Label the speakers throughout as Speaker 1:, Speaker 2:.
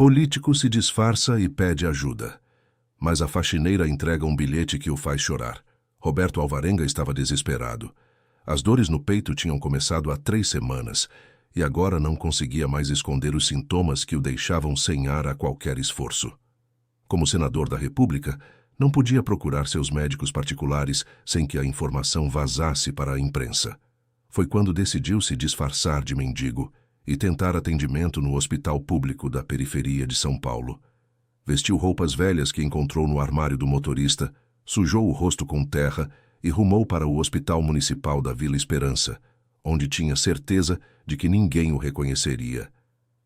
Speaker 1: Político se disfarça e pede ajuda. Mas a faxineira entrega um bilhete que o faz chorar. Roberto Alvarenga estava desesperado. As dores no peito tinham começado há 3 semanas e agora não conseguia mais esconder os sintomas que o deixavam sem ar a qualquer esforço. Como senador da República, não podia procurar seus médicos particulares sem que a informação vazasse para a imprensa. Foi quando decidiu se disfarçar de mendigo e tentar atendimento no hospital público da periferia de São Paulo. Vestiu roupas velhas que encontrou no armário do motorista, sujou o rosto com terra e rumou para o Hospital Municipal da Vila Esperança, onde tinha certeza de que ninguém o reconheceria.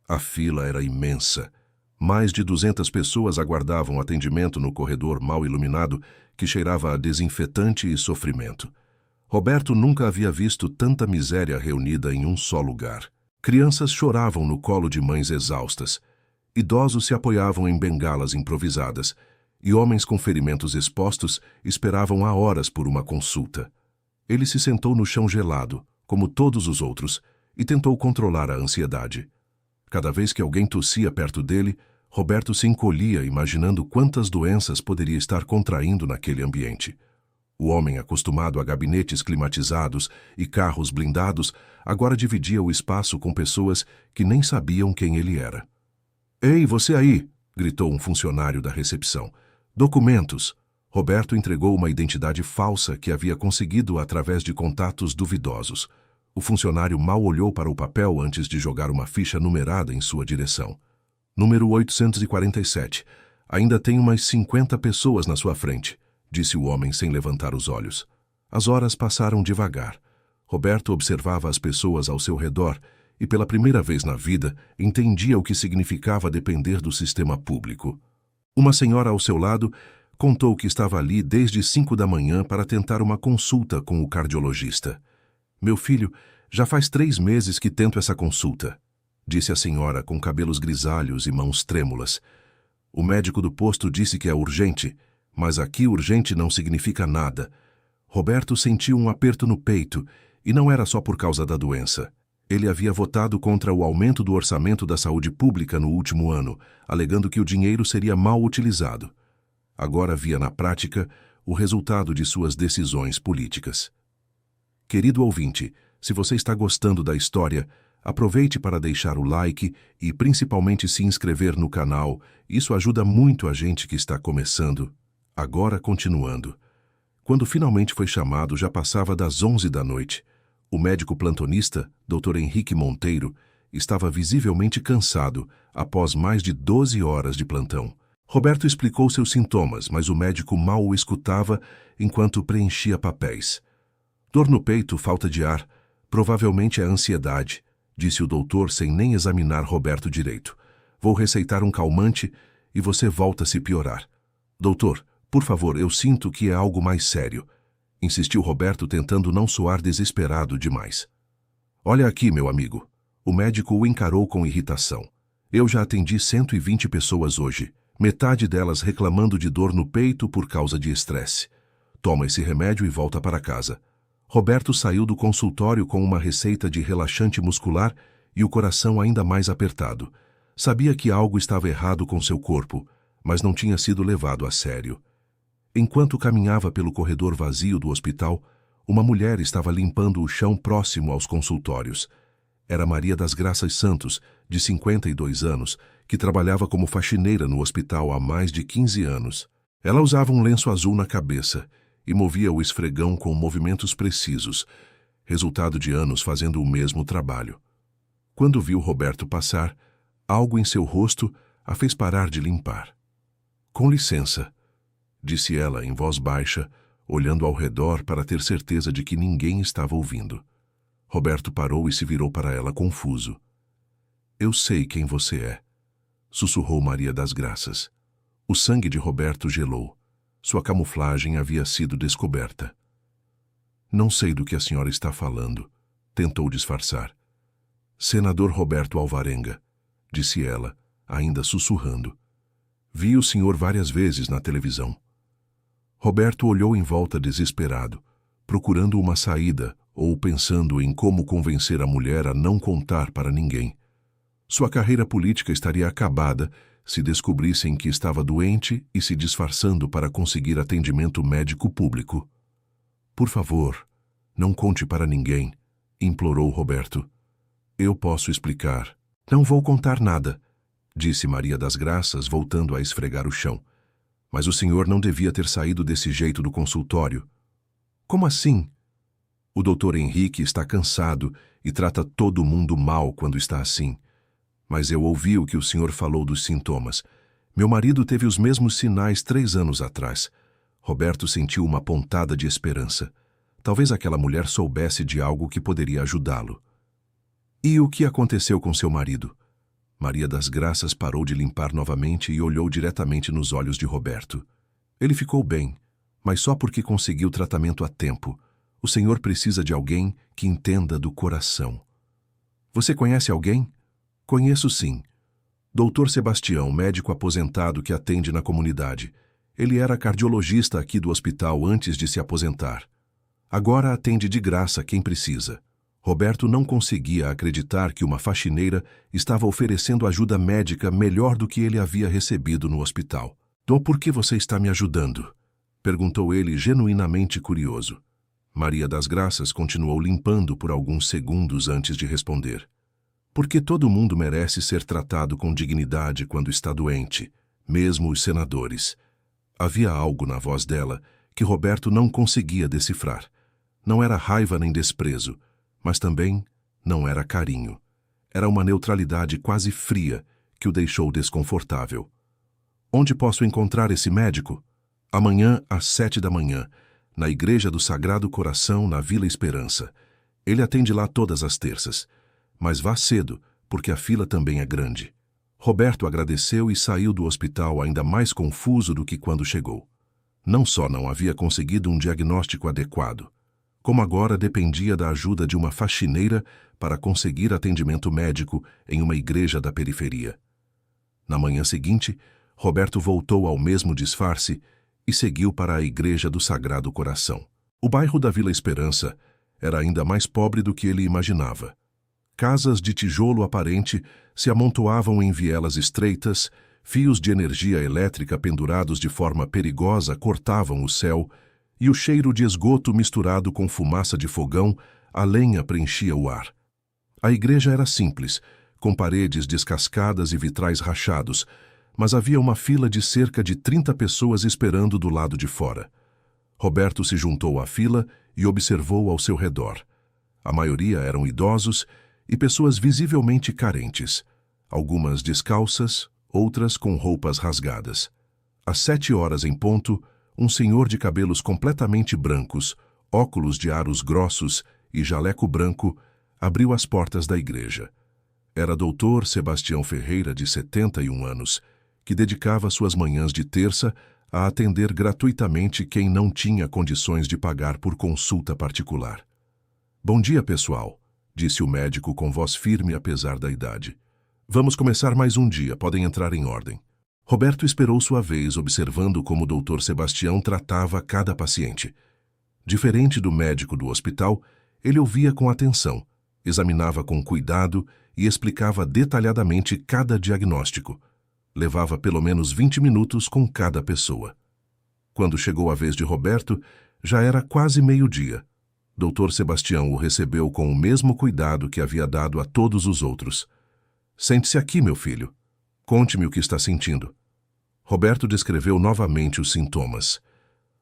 Speaker 1: A fila era imensa. Mais de 200 pessoas aguardavam atendimento no corredor mal iluminado que cheirava a desinfetante e sofrimento. Roberto nunca havia visto tanta miséria reunida em um só lugar. Crianças choravam no colo de mães exaustas. Idosos se apoiavam em bengalas improvisadas e homens com ferimentos expostos esperavam há horas por uma consulta. Ele se sentou no chão gelado, como todos os outros, e tentou controlar a ansiedade. Cada vez que alguém tossia perto dele, Roberto se encolhia imaginando quantas doenças poderia estar contraindo naquele ambiente. O homem, acostumado a gabinetes climatizados e carros blindados, agora dividia o espaço com pessoas que nem sabiam quem ele era. "Ei, você aí!" gritou um funcionário da recepção. "Documentos!" Roberto entregou uma identidade falsa que havia conseguido através de contatos duvidosos. O funcionário mal olhou para o papel antes de jogar uma ficha numerada em sua direção. "Número 847. Ainda tem umas 50 pessoas na sua frente", disse o homem sem levantar os olhos. As horas passaram devagar. Roberto observava as pessoas ao seu redor e, pela primeira vez na vida, entendia o que significava depender do sistema público. Uma senhora ao seu lado contou que estava ali desde 5 da manhã para tentar uma consulta com o cardiologista. "Meu filho, já faz 3 meses que tento essa consulta", disse a senhora com cabelos grisalhos e mãos trêmulas. "O médico do posto disse que é urgente, mas aqui urgente não significa nada." Roberto sentiu um aperto no peito, e não era só por causa da doença. Ele havia votado contra o aumento do orçamento da saúde pública no último ano, alegando que o dinheiro seria mal utilizado. Agora via na prática o resultado de suas decisões políticas. Querido ouvinte, se você está gostando da história, aproveite para deixar o like e principalmente se inscrever no canal. Isso ajuda muito a gente que está começando. Agora continuando. Quando finalmente foi chamado, já passava das 11 da noite. O médico plantonista, Dr. Henrique Monteiro, estava visivelmente cansado após mais de 12 horas de plantão. Roberto explicou seus sintomas, mas o médico mal o escutava enquanto preenchia papéis. "Dor no peito, falta de ar, provavelmente é ansiedade", disse o doutor sem nem examinar Roberto direito. "Vou receitar um calmante e você volta a se piorar." "Doutor, por favor, eu sinto que é algo mais sério", insistiu Roberto tentando não soar desesperado demais. "Olha aqui, meu amigo." O médico o encarou com irritação. "Eu já atendi 120 pessoas hoje, metade delas reclamando de dor no peito por causa de estresse. Toma esse remédio e volta para casa." Roberto saiu do consultório com uma receita de relaxante muscular e o coração ainda mais apertado. Sabia que algo estava errado com seu corpo, mas não tinha sido levado a sério. Enquanto caminhava pelo corredor vazio do hospital, uma mulher estava limpando o chão próximo aos consultórios. Era Maria das Graças Santos, de 52 anos, que trabalhava como faxineira no hospital há mais de 15 anos. Ela usava um lenço azul na cabeça e movia o esfregão com movimentos precisos, resultado de anos fazendo o mesmo trabalho. Quando viu Roberto passar, algo em seu rosto a fez parar de limpar. "Com licença", disse ela em voz baixa, olhando ao redor para ter certeza de que ninguém estava ouvindo. Roberto parou e se virou para ela confuso. "Eu sei quem você é", sussurrou Maria das Graças. O sangue de Roberto gelou. Sua camuflagem havia sido descoberta. "Não sei do que a senhora está falando", tentou disfarçar. "Senador Roberto Alvarenga", disse ela, ainda sussurrando. "Vi o senhor várias vezes na televisão." Roberto olhou em volta desesperado, procurando uma saída ou pensando em como convencer a mulher a não contar para ninguém. Sua carreira política estaria acabada se descobrissem que estava doente e se disfarçando para conseguir atendimento médico público. Por favor, não conte para ninguém, implorou Roberto. Eu posso explicar. Não vou contar nada, disse Maria das Graças, voltando a esfregar o chão. Mas o senhor não devia ter saído desse jeito do consultório. Como assim? O doutor Henrique está cansado e trata todo mundo mal quando está assim. Mas eu ouvi o que o senhor falou dos sintomas. Meu marido teve os mesmos sinais 3 anos atrás. Roberto sentiu uma pontada de esperança. Talvez aquela mulher soubesse de algo que poderia ajudá-lo. E o que aconteceu com seu marido? Maria das Graças parou de limpar novamente e olhou diretamente nos olhos de Roberto. Ele ficou bem, mas só porque conseguiu tratamento a tempo. O senhor precisa de alguém que entenda do coração. Você conhece alguém? Conheço sim. Doutor Sebastião, médico aposentado que atende na comunidade. Ele era cardiologista aqui do hospital antes de se aposentar. Agora atende de graça quem precisa. Roberto não conseguia acreditar que uma faxineira estava oferecendo ajuda médica melhor do que ele havia recebido no hospital. Então por que você está me ajudando? Perguntou ele, genuinamente curioso. Maria das Graças continuou limpando por alguns segundos antes de responder. Porque todo mundo merece ser tratado com dignidade quando está doente, mesmo os senadores. Havia algo na voz dela que Roberto não conseguia decifrar. Não era raiva nem desprezo, mas também não era carinho. Era uma neutralidade quase fria que o deixou desconfortável. Onde posso encontrar esse médico? Amanhã, às 7 da manhã, na Igreja do Sagrado Coração, na Vila Esperança. Ele atende lá todas as terças. Mas vá cedo, porque a fila também é grande. Roberto agradeceu e saiu do hospital ainda mais confuso do que quando chegou. Não só não havia conseguido um diagnóstico adequado, como agora dependia da ajuda de uma faxineira para conseguir atendimento médico em uma igreja da periferia. Na manhã seguinte, Roberto voltou ao mesmo disfarce e seguiu para a Igreja do Sagrado Coração. O bairro da Vila Esperança era ainda mais pobre do que ele imaginava. Casas de tijolo aparente se amontoavam em vielas estreitas, fios de energia elétrica pendurados de forma perigosa cortavam o céu, e o cheiro de esgoto misturado com fumaça de fogão, a lenha preenchia o ar. A igreja era simples, com paredes descascadas e vitrais rachados, mas havia uma fila de cerca de 30 pessoas esperando do lado de fora. Roberto se juntou à fila e observou ao seu redor. A maioria eram idosos e pessoas visivelmente carentes, algumas descalças, outras com roupas rasgadas. Às 7 horas em ponto, um senhor de cabelos completamente brancos, óculos de aros grossos e jaleco branco abriu as portas da igreja. Era doutor Sebastião Ferreira, de 71 anos, que dedicava suas manhãs de terça a atender gratuitamente quem não tinha condições de pagar por consulta particular. Bom dia, pessoal, disse o médico com voz firme apesar da idade. Vamos começar mais um dia, podem entrar em ordem. Roberto esperou sua vez, observando como o doutor Sebastião tratava cada paciente. Diferente do médico do hospital, ele ouvia com atenção, examinava com cuidado e explicava detalhadamente cada diagnóstico. Levava pelo menos 20 minutos com cada pessoa. Quando chegou a vez de Roberto, já era quase meio-dia. Doutor Sebastião o recebeu com o mesmo cuidado que havia dado a todos os outros. Sente-se aqui, meu filho. Conte-me o que está sentindo. Roberto descreveu novamente os sintomas.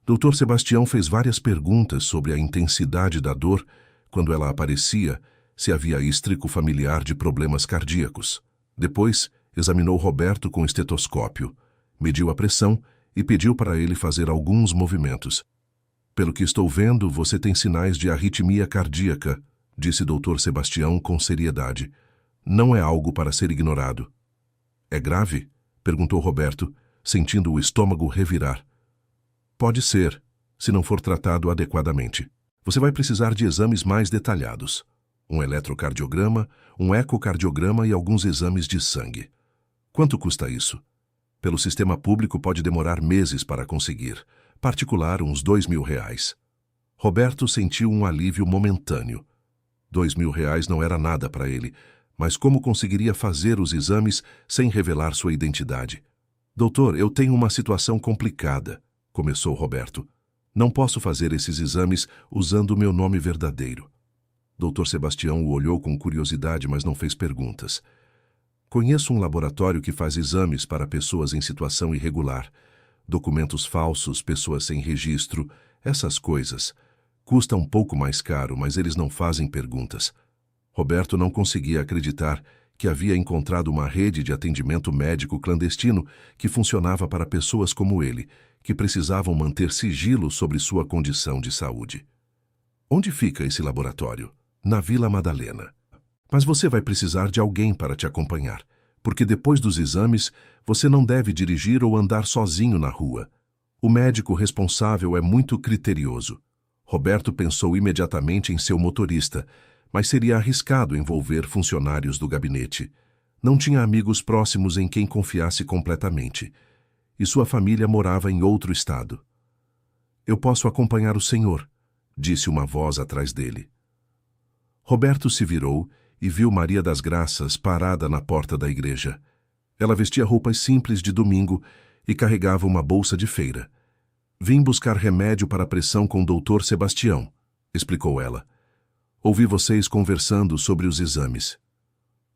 Speaker 1: Doutor Sebastião fez várias perguntas sobre a intensidade da dor quando ela aparecia, se havia histórico familiar de problemas cardíacos. Depois, examinou Roberto com estetoscópio, mediu a pressão e pediu para ele fazer alguns movimentos. Pelo que estou vendo, você tem sinais de arritmia cardíaca, disse doutor Sebastião com seriedade. Não é algo para ser ignorado. É grave? Perguntou Roberto, sentindo o estômago revirar. Pode ser, se não for tratado adequadamente. Você vai precisar de exames mais detalhados. Um eletrocardiograma, um ecocardiograma e alguns exames de sangue. Quanto custa isso? Pelo sistema público pode demorar meses para conseguir. Particular, uns R$2.000. Roberto sentiu um alívio momentâneo. R$2.000 não era nada para ele, Mas como conseguiria fazer os exames sem revelar sua identidade? Doutor, eu tenho uma situação complicada, começou Roberto. Não posso fazer esses exames usando o meu nome verdadeiro. Dr. Sebastião o olhou com curiosidade, mas não fez perguntas. Conheço um laboratório que faz exames para pessoas em situação irregular. Documentos falsos, pessoas sem registro, essas coisas. Custa um pouco mais caro, mas eles não fazem perguntas. Roberto não conseguia acreditar que havia encontrado uma rede de atendimento médico clandestino que funcionava para pessoas como ele, que precisavam manter sigilo sobre sua condição de saúde. Onde fica esse laboratório? Na Vila Madalena. Mas você vai precisar de alguém para te acompanhar, porque depois dos exames, você não deve dirigir ou andar sozinho na rua. O médico responsável é muito criterioso. Roberto pensou imediatamente em seu motorista, mas seria arriscado envolver funcionários do gabinete. Não tinha amigos próximos em quem confiasse completamente. E sua família morava em outro estado. Eu posso acompanhar o senhor, disse uma voz atrás dele. Roberto se virou e viu Maria das Graças parada na porta da igreja. Ela vestia roupas simples de domingo e carregava uma bolsa de feira. Vim buscar remédio para a pressão com o Dr. Sebastião, explicou ela. Ouvi vocês conversando sobre os exames.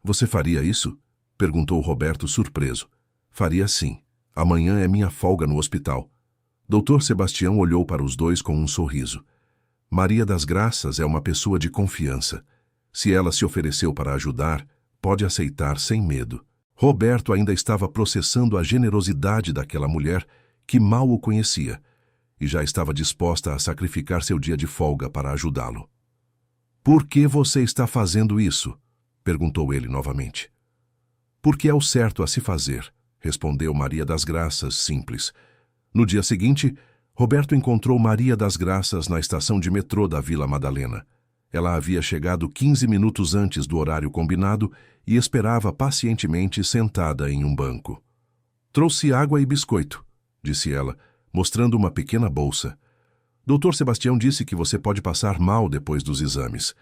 Speaker 1: Você faria isso? Perguntou Roberto surpreso. Faria sim. Amanhã é minha folga no hospital. Dr. Sebastião olhou para os dois com um sorriso. Maria das Graças é uma pessoa de confiança. Se ela se ofereceu para ajudar, pode aceitar sem medo. Roberto ainda estava processando a generosidade daquela mulher que mal o conhecia e já estava disposta a sacrificar seu dia de folga para ajudá-lo. Por que você está fazendo isso? Perguntou ele novamente. Porque é o certo a se fazer, respondeu Maria das Graças, simples. No dia seguinte, Roberto encontrou Maria das Graças na estação de metrô da Vila Madalena. Ela havia chegado 15 minutos antes do horário combinado e esperava pacientemente sentada em um banco. Trouxe água e biscoito, disse ela, mostrando uma pequena bolsa. Dr. Sebastião disse que você pode passar mal depois dos exames.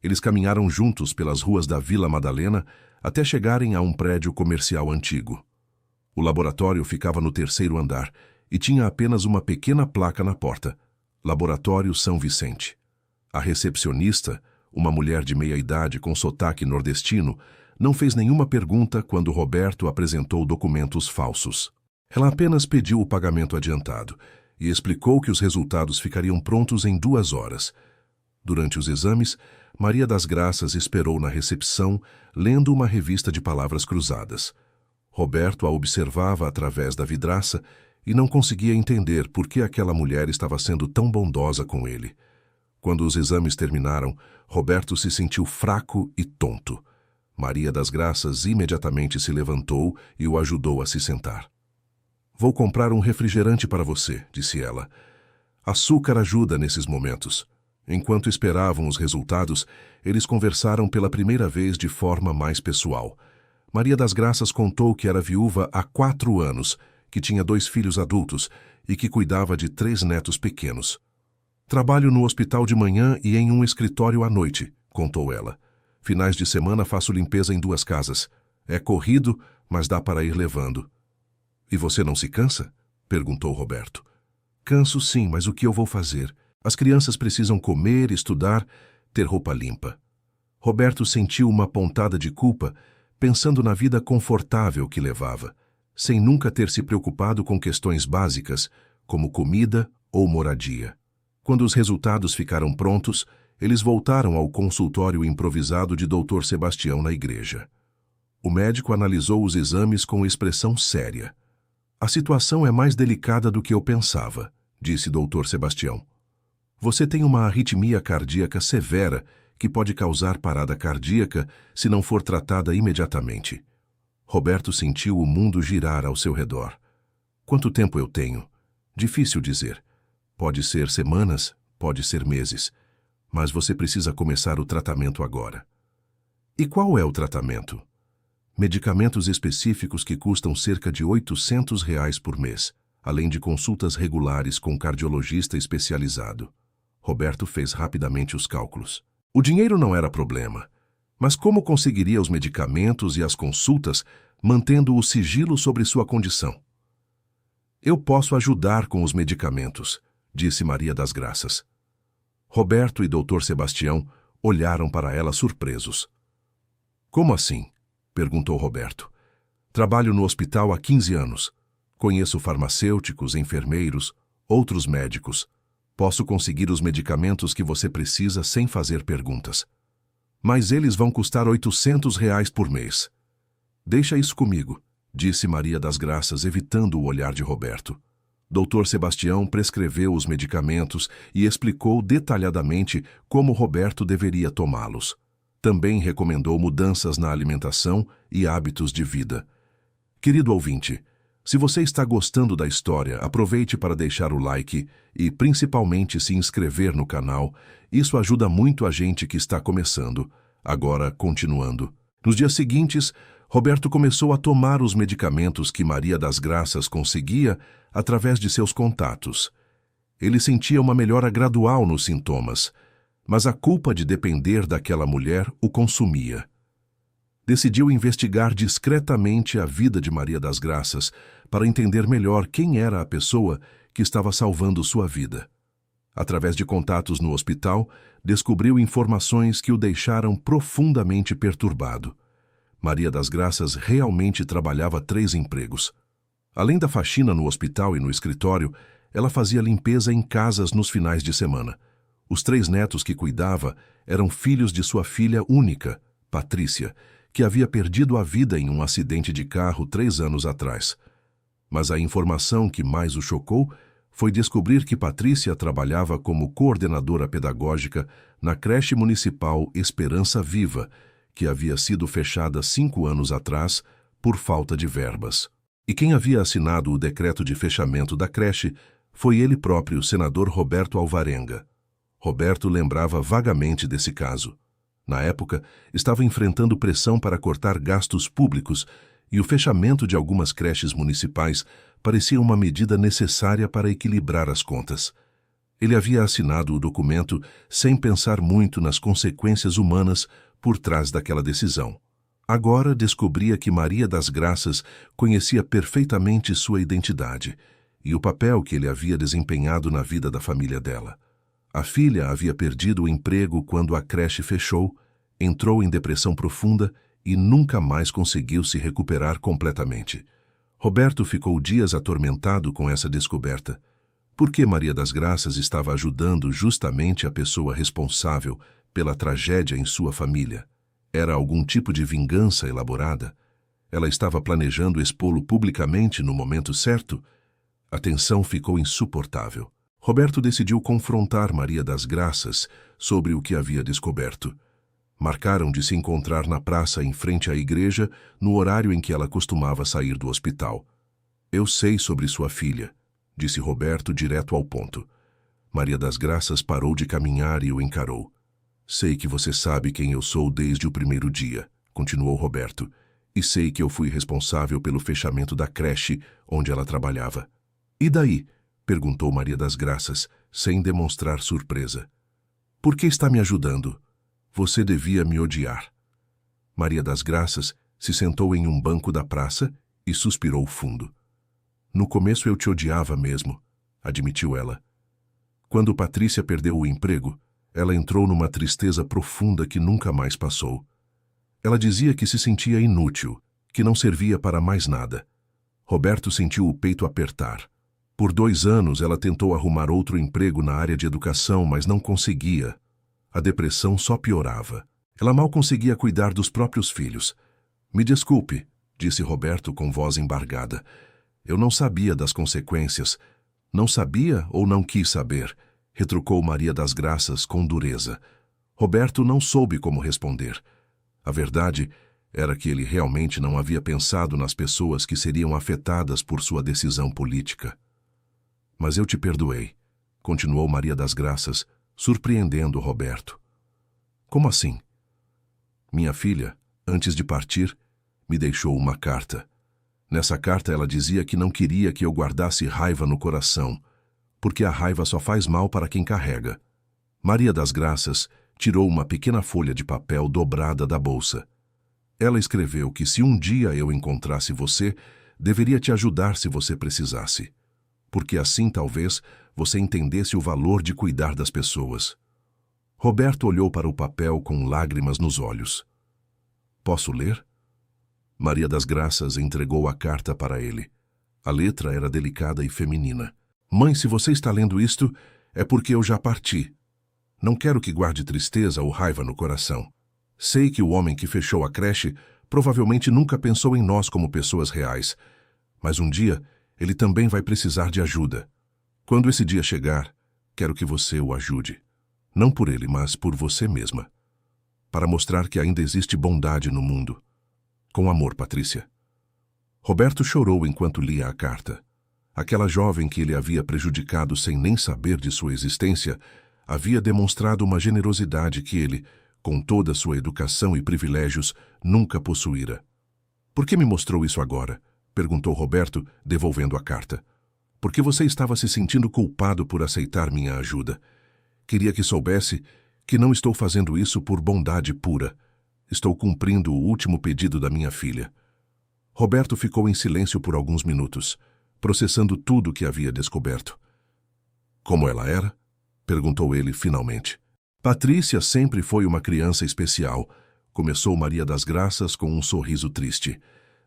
Speaker 1: Eles caminharam juntos pelas ruas da Vila Madalena até chegarem a um prédio comercial antigo. O laboratório ficava no 3º andar e tinha apenas uma pequena placa na porta. Laboratório São Vicente. A recepcionista, uma mulher de meia-idade com sotaque nordestino, não fez nenhuma pergunta quando Roberto apresentou documentos falsos. Ela apenas pediu o pagamento adiantado e explicou que os resultados ficariam prontos em 2 horas. Durante os exames, Maria das Graças esperou na recepção, lendo uma revista de palavras cruzadas. Roberto a observava através da vidraça e não conseguia entender por que aquela mulher estava sendo tão bondosa com ele. Quando os exames terminaram, Roberto se sentiu fraco e tonto. Maria das Graças imediatamente se levantou e o ajudou a se sentar. Vou comprar um refrigerante para você, disse ela. Açúcar ajuda nesses momentos. Enquanto esperavam os resultados, eles conversaram pela primeira vez de forma mais pessoal. Maria das Graças contou que era viúva há 4 anos, que tinha 2 filhos adultos e que cuidava de 3 netos pequenos. Trabalho no hospital de manhã e em um escritório à noite, contou ela. Finais de semana faço limpeza em 2 casas. É corrido, mas dá para ir levando. E você não se cansa? Perguntou Roberto. Canso sim, mas o que eu vou fazer? As crianças precisam comer, estudar, ter roupa limpa. Roberto sentiu uma pontada de culpa, pensando na vida confortável que levava, sem nunca ter se preocupado com questões básicas, como comida ou moradia. Quando os resultados ficaram prontos, eles voltaram ao consultório improvisado de Dr. Sebastião na igreja. O médico analisou os exames com expressão séria. A situação é mais delicada do que eu pensava, disse Dr. Sebastião. Você tem uma arritmia cardíaca severa que pode causar parada cardíaca se não for tratada imediatamente. Roberto sentiu o mundo girar ao seu redor. Quanto tempo eu tenho? Difícil dizer. Pode ser semanas, pode ser meses. Mas você precisa começar o tratamento agora. E qual é o tratamento? Medicamentos específicos que custam cerca de R$ 800 por mês, além de consultas regulares com cardiologista especializado. Roberto fez rapidamente os cálculos. O dinheiro não era problema. Mas como conseguiria os medicamentos e as consultas mantendo o sigilo sobre sua condição? Eu posso ajudar com os medicamentos, disse Maria das Graças. Roberto e Dr. Sebastião olharam para ela surpresos. Como assim? Perguntou Roberto. Trabalho no hospital há 15 anos. Conheço farmacêuticos, enfermeiros, outros médicos. Posso conseguir os medicamentos que você precisa sem fazer perguntas. Mas eles vão custar R$ 800 por mês. Deixa isso comigo, disse Maria das Graças, evitando o olhar de Roberto. Dr. Sebastião prescreveu os medicamentos e explicou detalhadamente como Roberto deveria tomá-los. Também recomendou mudanças na alimentação e hábitos de vida. Querido ouvinte, se você está gostando da história, aproveite para deixar o like e, principalmente, se inscrever no canal. Isso ajuda muito a gente que está começando. Agora, continuando. Nos dias seguintes, Roberto começou a tomar os medicamentos que Maria das Graças conseguia através de seus contatos. Ele sentia uma melhora gradual nos sintomas, mas a culpa de depender daquela mulher o consumia. Decidiu investigar discretamente a vida de Maria das Graças para entender melhor quem era a pessoa que estava salvando sua vida. Através de contatos no hospital, descobriu informações que o deixaram profundamente perturbado. Maria das Graças realmente trabalhava 3 empregos. Além da faxina no hospital e no escritório, ela fazia limpeza em casas nos finais de semana. Os 3 netos que cuidava eram filhos de sua filha única, Patrícia, que havia perdido a vida em um acidente de carro 3 anos atrás. Mas a informação que mais o chocou foi descobrir que Patrícia trabalhava como coordenadora pedagógica na creche municipal Esperança Viva, que havia sido fechada 5 anos atrás por falta de verbas. E quem havia assinado o decreto de fechamento da creche foi ele próprio, o senador Roberto Alvarenga. Roberto lembrava vagamente desse caso. Na época, estava enfrentando pressão para cortar gastos públicos e o fechamento de algumas creches municipais parecia uma medida necessária para equilibrar as contas. Ele havia assinado o documento sem pensar muito nas consequências humanas por trás daquela decisão. Agora descobria que Maria das Graças conhecia perfeitamente sua identidade e o papel que ele havia desempenhado na vida da família dela. A filha havia perdido o emprego quando a creche fechou, entrou em depressão profunda e nunca mais conseguiu se recuperar completamente. Roberto ficou dias atormentado com essa descoberta. Por que Maria das Graças estava ajudando justamente a pessoa responsável pela tragédia em sua família? Era algum tipo de vingança elaborada? Ela estava planejando expô-lo publicamente no momento certo? A tensão ficou insuportável. Roberto decidiu confrontar Maria das Graças sobre o que havia descoberto. Marcaram de se encontrar na praça em frente à igreja no horário em que ela costumava sair do hospital. Eu sei sobre sua filha, disse Roberto direto ao ponto. Maria das Graças parou de caminhar e o encarou. Sei que você sabe quem eu sou desde o primeiro dia, continuou Roberto, e sei que eu fui responsável pelo fechamento da creche onde ela trabalhava. E daí? Perguntou Maria das Graças, sem demonstrar surpresa. Por que está me ajudando? Você devia me odiar. Maria das Graças se sentou em um banco da praça e suspirou fundo. No começo eu te odiava mesmo, admitiu ela. Quando Patrícia perdeu o emprego, ela entrou numa tristeza profunda que nunca mais passou. Ela dizia que se sentia inútil, que não servia para mais nada. Roberto sentiu o peito apertar. Por 2 anos ela tentou arrumar outro emprego na área de educação, mas não conseguia. A depressão só piorava. Ela mal conseguia cuidar dos próprios filhos. Me desculpe, disse Roberto com voz embargada. Eu não sabia das consequências. Não sabia ou não quis saber? Retrucou Maria das Graças com dureza. Roberto não soube como responder. A verdade era que ele realmente não havia pensado nas pessoas que seriam afetadas por sua decisão política. Mas eu te perdoei, continuou Maria das Graças, surpreendendo Roberto. Como assim? Minha filha, antes de partir, me deixou uma carta. Nessa carta ela dizia que não queria que eu guardasse raiva no coração, porque a raiva só faz mal para quem carrega. Maria das Graças tirou uma pequena folha de papel dobrada da bolsa. Ela escreveu que se um dia eu encontrasse você, deveria te ajudar se você precisasse. Porque assim talvez você entendesse o valor de cuidar das pessoas. Roberto olhou para o papel com lágrimas nos olhos. Posso ler? Maria das Graças entregou a carta para ele. A letra era delicada e feminina. Mãe, se você está lendo isto, é porque eu já parti. Não quero que guarde tristeza ou raiva no coração. Sei que o homem que fechou a creche provavelmente nunca pensou em nós como pessoas reais, mas um dia ele também vai precisar de ajuda. Quando esse dia chegar, quero que você o ajude. Não por ele, mas por você mesma. Para mostrar que ainda existe bondade no mundo. Com amor, Patrícia. Roberto chorou enquanto lia a carta. Aquela jovem que ele havia prejudicado sem nem saber de sua existência havia demonstrado uma generosidade que ele, com toda sua educação e privilégios, nunca possuíra. Por que me mostrou isso agora? Perguntou Roberto, devolvendo a carta. Porque você estava se sentindo culpado por aceitar minha ajuda. Queria que soubesse que não estou fazendo isso por bondade pura. Estou cumprindo o último pedido da minha filha. Roberto ficou em silêncio por alguns minutos, processando tudo o que havia descoberto. Como ela era? Perguntou ele finalmente. Patrícia sempre foi uma criança especial, começou Maria das Graças com um sorriso triste.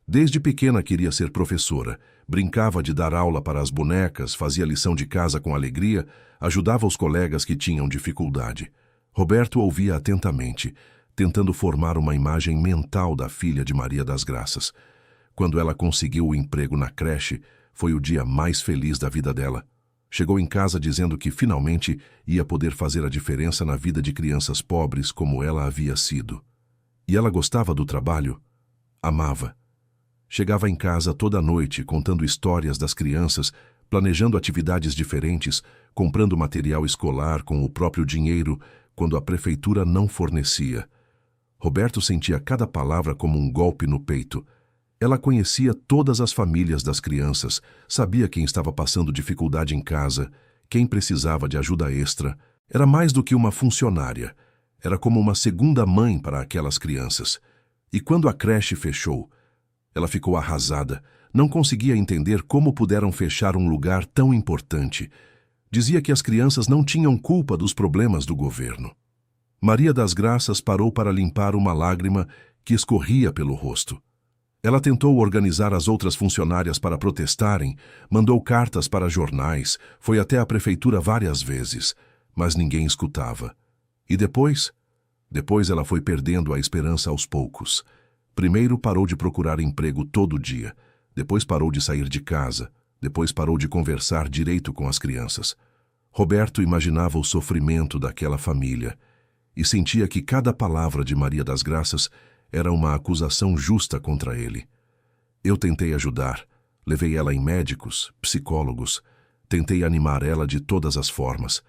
Speaker 1: Desde pequena queria ser professora, brincava de dar aula para as bonecas, fazia lição de casa com alegria, ajudava os colegas que tinham dificuldade. Roberto ouvia atentamente, tentando formar uma imagem mental da filha de Maria das Graças. Quando ela conseguiu o emprego na creche, foi o dia mais feliz da vida dela. Chegou em casa dizendo que finalmente ia poder fazer a diferença na vida de crianças pobres como ela havia sido. E ela gostava do trabalho? Amava. Chegava em casa toda noite contando histórias das crianças, planejando atividades diferentes, comprando material escolar com o próprio dinheiro quando a prefeitura não fornecia. Roberto sentia cada palavra como um golpe no peito. Ela conhecia todas as famílias das crianças, sabia quem estava passando dificuldade em casa, quem precisava de ajuda extra. Era mais do que uma funcionária. Era como uma segunda mãe para aquelas crianças. E quando a creche fechou, ela ficou arrasada. Não conseguia entender como puderam fechar um lugar tão importante. Dizia que as crianças não tinham culpa dos problemas do governo. Maria das Graças parou para limpar uma lágrima que escorria pelo rosto. Ela tentou organizar as outras funcionárias para protestarem, mandou cartas para jornais, foi até a prefeitura várias vezes, mas ninguém escutava. E depois? Depois ela foi perdendo a esperança aos poucos. Primeiro parou de procurar emprego todo dia, depois parou de sair de casa, depois parou de conversar direito com as crianças. Roberto imaginava o sofrimento daquela família e sentia que cada palavra de Maria das Graças era uma acusação justa contra ele. Eu tentei ajudar, levei ela em médicos, psicólogos, tentei animar ela de todas as formas,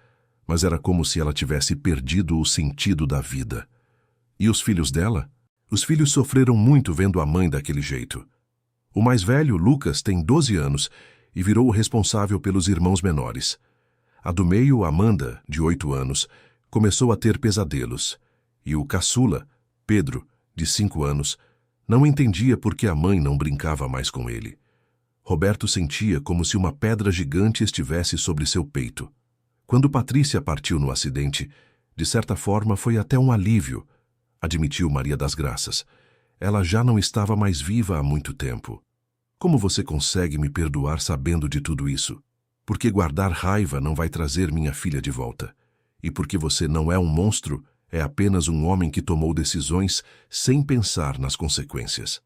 Speaker 1: mas era como se ela tivesse perdido o sentido da vida. E os filhos dela? Os filhos sofreram muito vendo a mãe daquele jeito. O mais velho, Lucas, tem 12 anos e virou o responsável pelos irmãos menores. A do meio, Amanda, de 8 anos, começou a ter pesadelos. E o caçula, Pedro, de 5 anos, não entendia por que a mãe não brincava mais com ele. Roberto sentia como se uma pedra gigante estivesse sobre seu peito. Quando Patrícia partiu no acidente, de certa forma foi até um alívio, admitiu Maria das Graças. Ela já não estava mais viva há muito tempo. Como você consegue me perdoar sabendo de tudo isso? Porque guardar raiva não vai trazer minha filha de volta. E porque você não é um monstro, é apenas um homem que tomou decisões sem pensar nas consequências.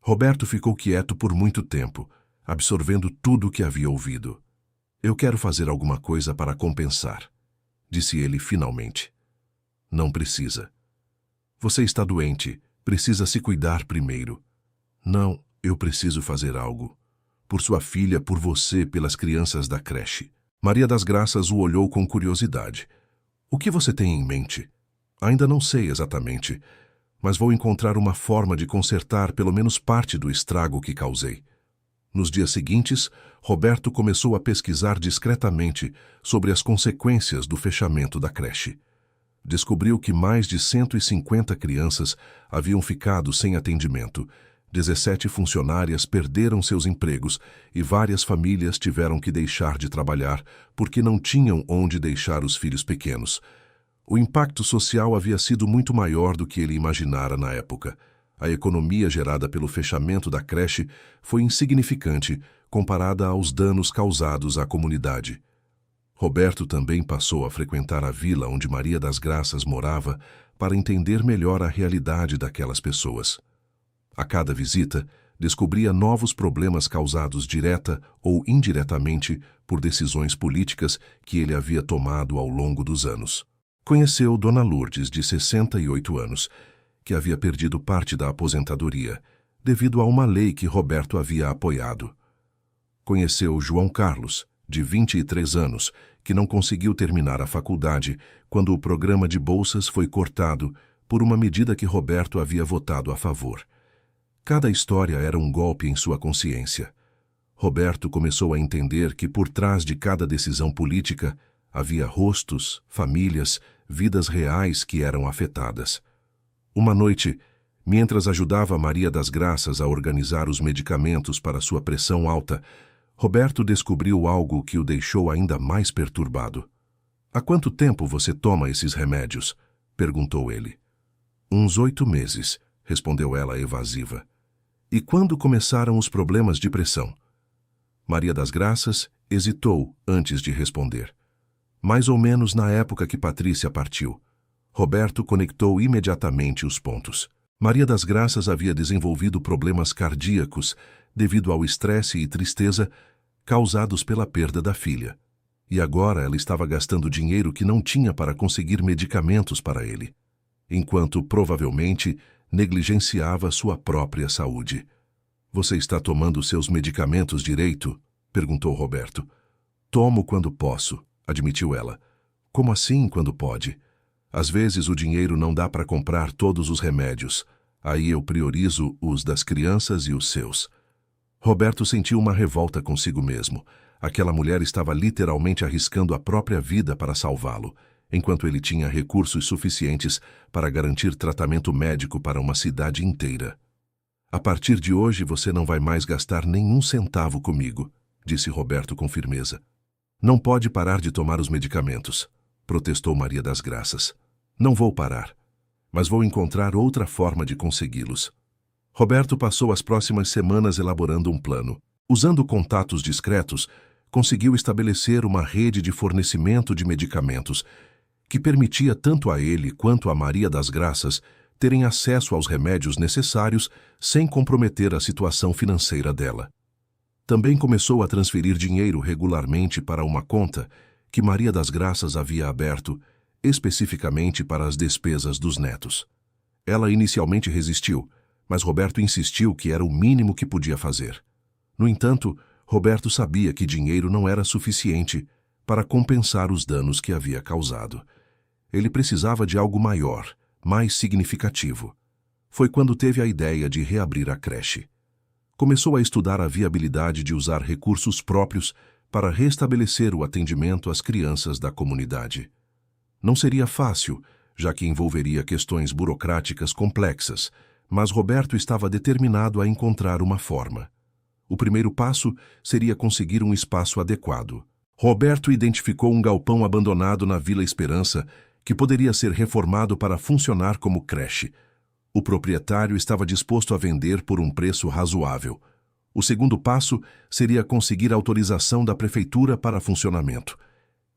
Speaker 1: Roberto ficou quieto por muito tempo, absorvendo tudo o que havia ouvido. Eu quero fazer alguma coisa para compensar, disse ele finalmente. Não precisa. Você está doente, precisa se cuidar primeiro. Não, eu preciso fazer algo. Por sua filha, por você, pelas crianças da creche. Maria das Graças o olhou com curiosidade. O que você tem em mente? Ainda não sei exatamente, mas vou encontrar uma forma de consertar pelo menos parte do estrago que causei. Nos dias seguintes, Roberto começou a pesquisar discretamente sobre as consequências do fechamento da creche. descobriu que mais de 150 crianças haviam ficado sem atendimento, 17 funcionárias perderam seus empregos e várias famílias tiveram que deixar de trabalhar porque não tinham onde deixar os filhos pequenos. O impacto social havia sido muito maior do que ele imaginara na época. A economia gerada pelo fechamento da creche foi insignificante comparada aos danos causados à comunidade. Roberto também passou a frequentar a vila onde Maria das Graças morava para entender melhor a realidade daquelas pessoas. A cada visita, descobria novos problemas causados direta ou indiretamente por decisões políticas que ele havia tomado ao longo dos anos. Conheceu Dona Lourdes, de 68 anos, que havia perdido parte da aposentadoria, devido a uma lei que Roberto havia apoiado. Conheceu João Carlos, de 23 anos, que não conseguiu terminar a faculdade quando o programa de bolsas foi cortado por uma medida que Roberto havia votado a favor. Cada história era um golpe em sua consciência. Roberto começou a entender que por trás de cada decisão política havia rostos, famílias, vidas reais que eram afetadas. Uma noite, mientras ajudava Maria das Graças a organizar os medicamentos para sua pressão alta, Roberto descobriu algo que o deixou ainda mais perturbado. "Há quanto tempo você toma esses remédios?" perguntou ele. "Uns 8 meses", respondeu ela evasiva. "E quando começaram os problemas de pressão?" Maria das Graças hesitou antes de responder. "Mais ou menos na época que Patrícia partiu." Roberto conectou imediatamente os pontos. Maria das Graças havia desenvolvido problemas cardíacos devido ao estresse e tristeza causados pela perda da filha. E agora ela estava gastando dinheiro que não tinha para conseguir medicamentos para ele, enquanto provavelmente negligenciava sua própria saúde. "Você está tomando seus medicamentos direito?" perguntou Roberto. "Tomo quando posso", admitiu ela. "Como assim quando pode?" "Às vezes o dinheiro não dá para comprar todos os remédios. Aí eu priorizo os das crianças e os seus." Roberto sentiu uma revolta consigo mesmo. Aquela mulher estava literalmente arriscando a própria vida para salvá-lo, enquanto ele tinha recursos suficientes para garantir tratamento médico para uma cidade inteira. "A partir de hoje você não vai mais gastar nenhum centavo comigo", disse Roberto com firmeza. "Não pode parar de tomar os medicamentos", protestou Maria das Graças. "Não vou parar, mas vou encontrar outra forma de consegui-los." Roberto passou as próximas semanas elaborando um plano. Usando contatos discretos, conseguiu estabelecer uma rede de fornecimento de medicamentos que permitia tanto a ele quanto a Maria das Graças terem acesso aos remédios necessários sem comprometer a situação financeira dela. Também começou a transferir dinheiro regularmente para uma conta que Maria das Graças havia aberto especificamente para as despesas dos netos. Ela inicialmente resistiu, mas Roberto insistiu que era o mínimo que podia fazer. No entanto, Roberto sabia que dinheiro não era suficiente para compensar os danos que havia causado. Ele precisava de algo maior, mais significativo. Foi quando teve a ideia de reabrir a creche. Começou a estudar a viabilidade de usar recursos próprios para restabelecer o atendimento às crianças da comunidade. Não seria fácil, já que envolveria questões burocráticas complexas, mas Roberto estava determinado a encontrar uma forma. O primeiro passo seria conseguir um espaço adequado. Roberto identificou um galpão abandonado na Vila Esperança que poderia ser reformado para funcionar como creche. O proprietário estava disposto a vender por um preço razoável. O segundo passo seria conseguir autorização da prefeitura para funcionamento.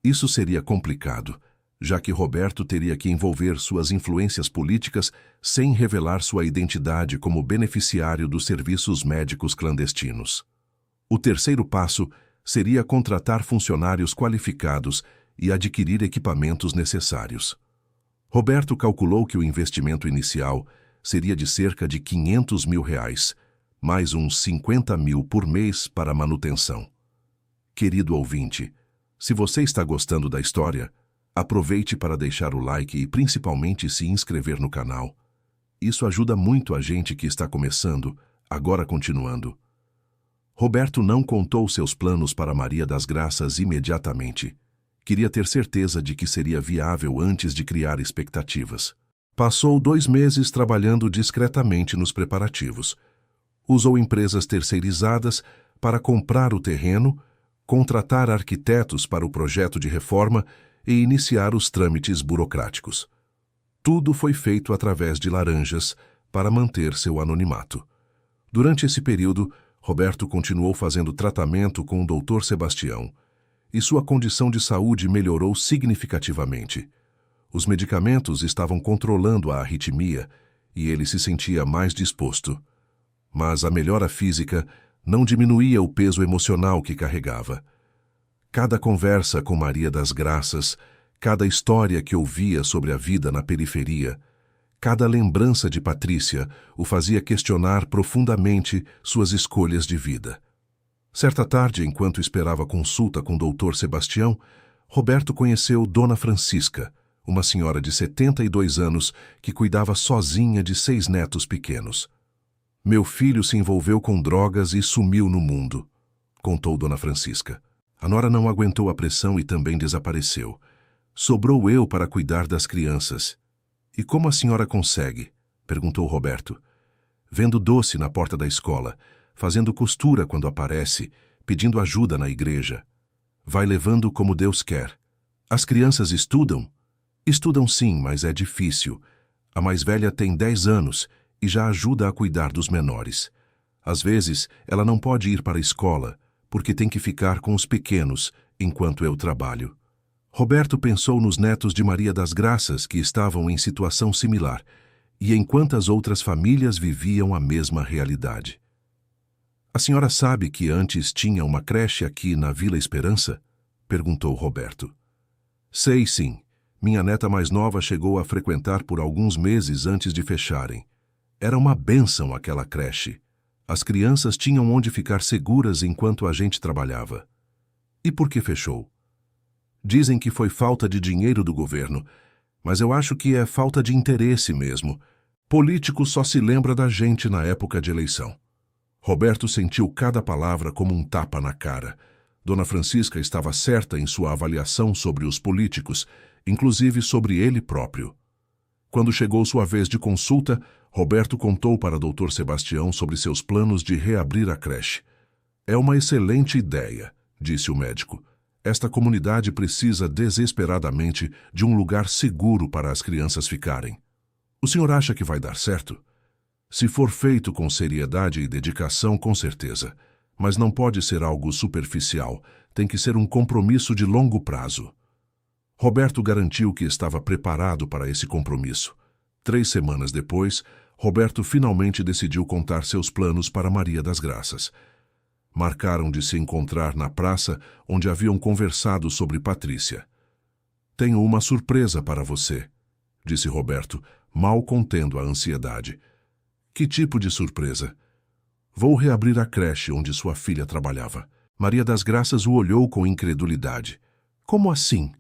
Speaker 1: Isso seria complicado, já que Roberto teria que envolver suas influências políticas sem revelar sua identidade como beneficiário dos serviços médicos clandestinos. O terceiro passo seria contratar funcionários qualificados e adquirir equipamentos necessários. Roberto calculou que o investimento inicial seria de cerca de R$500 mil, mais uns 50 mil por mês para manutenção. Querido ouvinte, se você está gostando da história, aproveite para deixar o like e principalmente se inscrever no canal. Isso ajuda muito a gente que está começando, agora continuando. Roberto não contou seus planos para Maria das Graças imediatamente. Queria ter certeza de que seria viável antes de criar expectativas. Passou 2 meses trabalhando discretamente nos preparativos. Usou empresas terceirizadas para comprar o terreno, contratar arquitetos para o projeto de reforma e iniciar os trâmites burocráticos. Tudo foi feito através de laranjas para manter seu anonimato. Durante esse período, Roberto continuou fazendo tratamento com o Dr. Sebastião e sua condição de saúde melhorou significativamente. Os medicamentos estavam controlando a arritmia e ele se sentia mais disposto. Mas a melhora física não diminuía o peso emocional que carregava. Cada conversa com Maria das Graças, cada história que ouvia sobre a vida na periferia, cada lembrança de Patrícia o fazia questionar profundamente suas escolhas de vida. Certa tarde, enquanto esperava consulta com o Dr. Sebastião, Roberto conheceu Dona Francisca, uma senhora de 72 anos que cuidava sozinha de 6 netos pequenos. Meu filho se envolveu com drogas e sumiu no mundo, contou Dona Francisca. A nora não aguentou a pressão e também desapareceu. Sobrou eu para cuidar das crianças. E como a senhora consegue? Perguntou Roberto. Vendo doce na porta da escola, fazendo costura quando aparece, pedindo ajuda na igreja. Vai levando como Deus quer. As crianças estudam? Estudam sim, mas é difícil. A mais velha tem 10 anos e já ajuda a cuidar dos menores. Às vezes, ela não pode ir para a escola, porque tem que ficar com os pequenos enquanto eu trabalho. Roberto pensou nos netos de Maria das Graças que estavam em situação similar e em quantas outras famílias viviam a mesma realidade. A senhora sabe que antes tinha uma creche aqui na Vila Esperança? Perguntou Roberto. Sei sim. Minha neta mais nova chegou a frequentar por alguns meses antes de fecharem. Era uma bênção aquela creche. As crianças tinham onde ficar seguras enquanto a gente trabalhava. E por que fechou? Dizem que foi falta de dinheiro do governo, mas eu acho que é falta de interesse mesmo. Político só se lembra da gente na época de eleição. Roberto sentiu cada palavra como um tapa na cara. Dona Francisca estava certa em sua avaliação sobre os políticos, inclusive sobre ele próprio. Quando chegou sua vez de consulta, Roberto contou para Dr. Sebastião sobre seus planos de reabrir a creche. É uma excelente ideia, disse o médico. Esta comunidade precisa desesperadamente de um lugar seguro para as crianças ficarem. O senhor acha que vai dar certo? Se for feito com seriedade e dedicação, com certeza. Mas não pode ser algo superficial, tem que ser um compromisso de longo prazo. Roberto garantiu que estava preparado para esse compromisso. 3 semanas depois, Roberto finalmente decidiu contar seus planos para Maria das Graças. Marcaram de se encontrar na praça onde haviam conversado sobre Patrícia. Tenho uma surpresa para você, disse Roberto, mal contendo a ansiedade. Que tipo de surpresa? Vou reabrir a creche onde sua filha trabalhava. Maria das Graças o olhou com incredulidade. Como assim?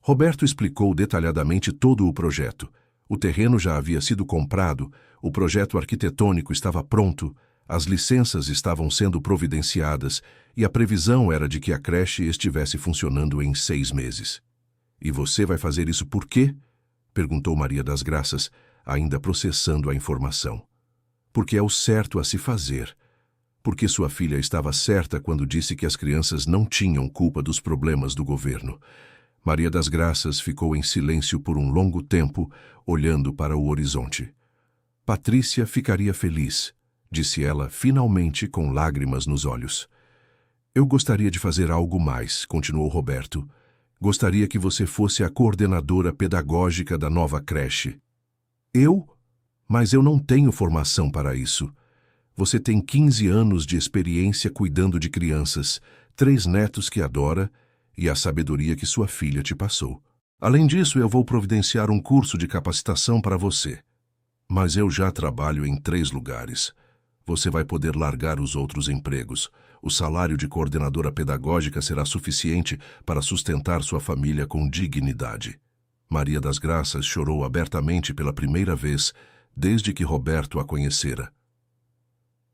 Speaker 1: Roberto explicou detalhadamente todo o projeto. O terreno já havia sido comprado, o projeto arquitetônico estava pronto, as licenças estavam sendo providenciadas e a previsão era de que a creche estivesse funcionando em 6 meses. E você vai fazer isso por quê? Perguntou Maria das Graças, ainda processando a informação. Porque é o certo a se fazer. Porque sua filha estava certa quando disse que as crianças não tinham culpa dos problemas do governo. Maria das Graças ficou em silêncio por um longo tempo, olhando para o horizonte. Patrícia ficaria feliz, disse ela, finalmente com lágrimas nos olhos. Eu gostaria de fazer algo mais, continuou Roberto. Gostaria que você fosse a coordenadora pedagógica da nova creche. Eu? Mas eu não tenho formação para isso. Você tem 15 anos de experiência cuidando de crianças, 3 netos que adora e a sabedoria que sua filha te passou. Além disso, eu vou providenciar um curso de capacitação para você. Mas eu já trabalho em 3 lugares. Você vai poder largar os outros empregos. O salário de coordenadora pedagógica será suficiente para sustentar sua família com dignidade. Maria das Graças chorou abertamente pela primeira vez desde que Roberto a conhecera.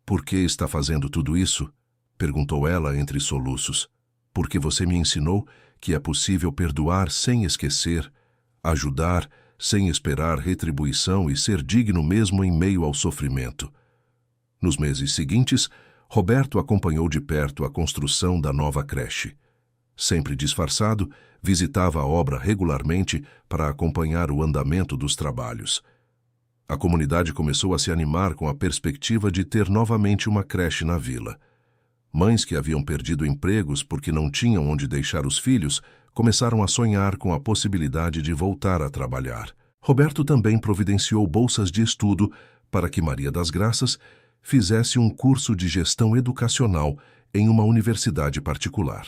Speaker 1: Por que está fazendo tudo isso? Perguntou ela entre soluços. porque você me ensinou que é possível perdoar sem esquecer, ajudar sem esperar retribuição e ser digno mesmo em meio ao sofrimento. Nos meses seguintes, Roberto acompanhou de perto a construção da nova creche. Sempre disfarçado, visitava a obra regularmente para acompanhar o andamento dos trabalhos. A comunidade começou a se animar com a perspectiva de ter novamente uma creche na vila. Mães que haviam perdido empregos porque não tinham onde deixar os filhos começaram a sonhar com a possibilidade de voltar a trabalhar. Roberto também providenciou bolsas de estudo para que Maria das Graças fizesse um curso de gestão educacional em uma universidade particular.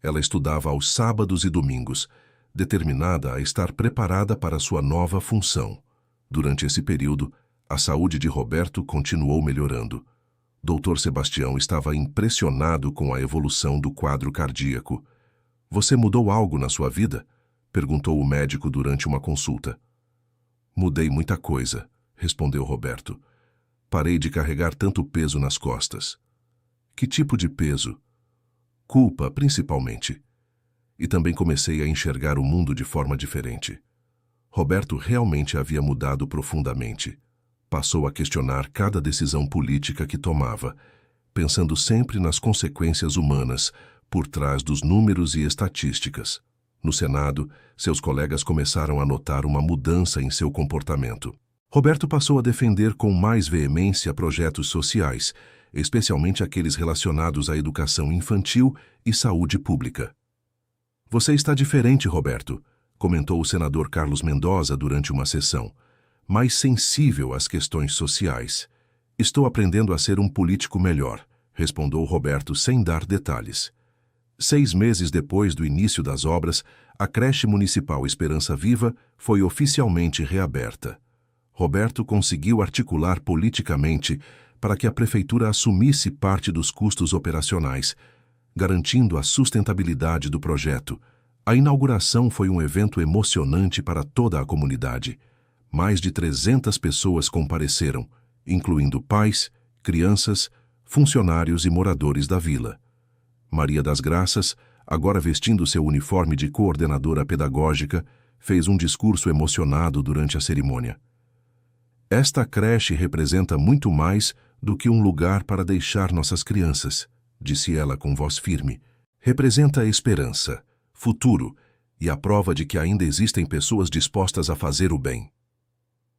Speaker 1: Ela estudava aos sábados e domingos, determinada a estar preparada para sua nova função. Durante esse período, a saúde de Roberto continuou melhorando. Dr. Sebastião estava impressionado com a evolução do quadro cardíaco. "Você mudou algo na sua vida?" perguntou o médico durante uma consulta. "Mudei muita coisa", respondeu Roberto. "Parei de carregar tanto peso nas costas." "Que tipo de peso?" "Culpa, principalmente. E também comecei a enxergar o mundo de forma diferente." Roberto realmente havia mudado profundamente. Passou a questionar cada decisão política que tomava, pensando sempre nas consequências humanas, por trás dos números e estatísticas. No Senado, seus colegas começaram a notar uma mudança em seu comportamento. Roberto passou a defender com mais veemência projetos sociais, especialmente aqueles relacionados à educação infantil e saúde pública. "Você está diferente, Roberto", comentou o senador Carlos Mendoza durante uma sessão. "Mais sensível às questões sociais." "Estou aprendendo a ser um político melhor", respondeu Roberto sem dar detalhes. 6 meses depois do início das obras, a creche municipal Esperança Viva foi oficialmente reaberta. Roberto conseguiu articular politicamente para que a prefeitura assumisse parte dos custos operacionais, garantindo a sustentabilidade do projeto. A inauguração foi um evento emocionante para toda a comunidade. Mais de 300 pessoas compareceram, incluindo pais, crianças, funcionários e moradores da vila. Maria das Graças, agora vestindo seu uniforme de coordenadora pedagógica, fez um discurso emocionado durante a cerimônia. "Esta creche representa muito mais do que um lugar para deixar nossas crianças", disse ela com voz firme. "Representa esperança, futuro e a prova de que ainda existem pessoas dispostas a fazer o bem."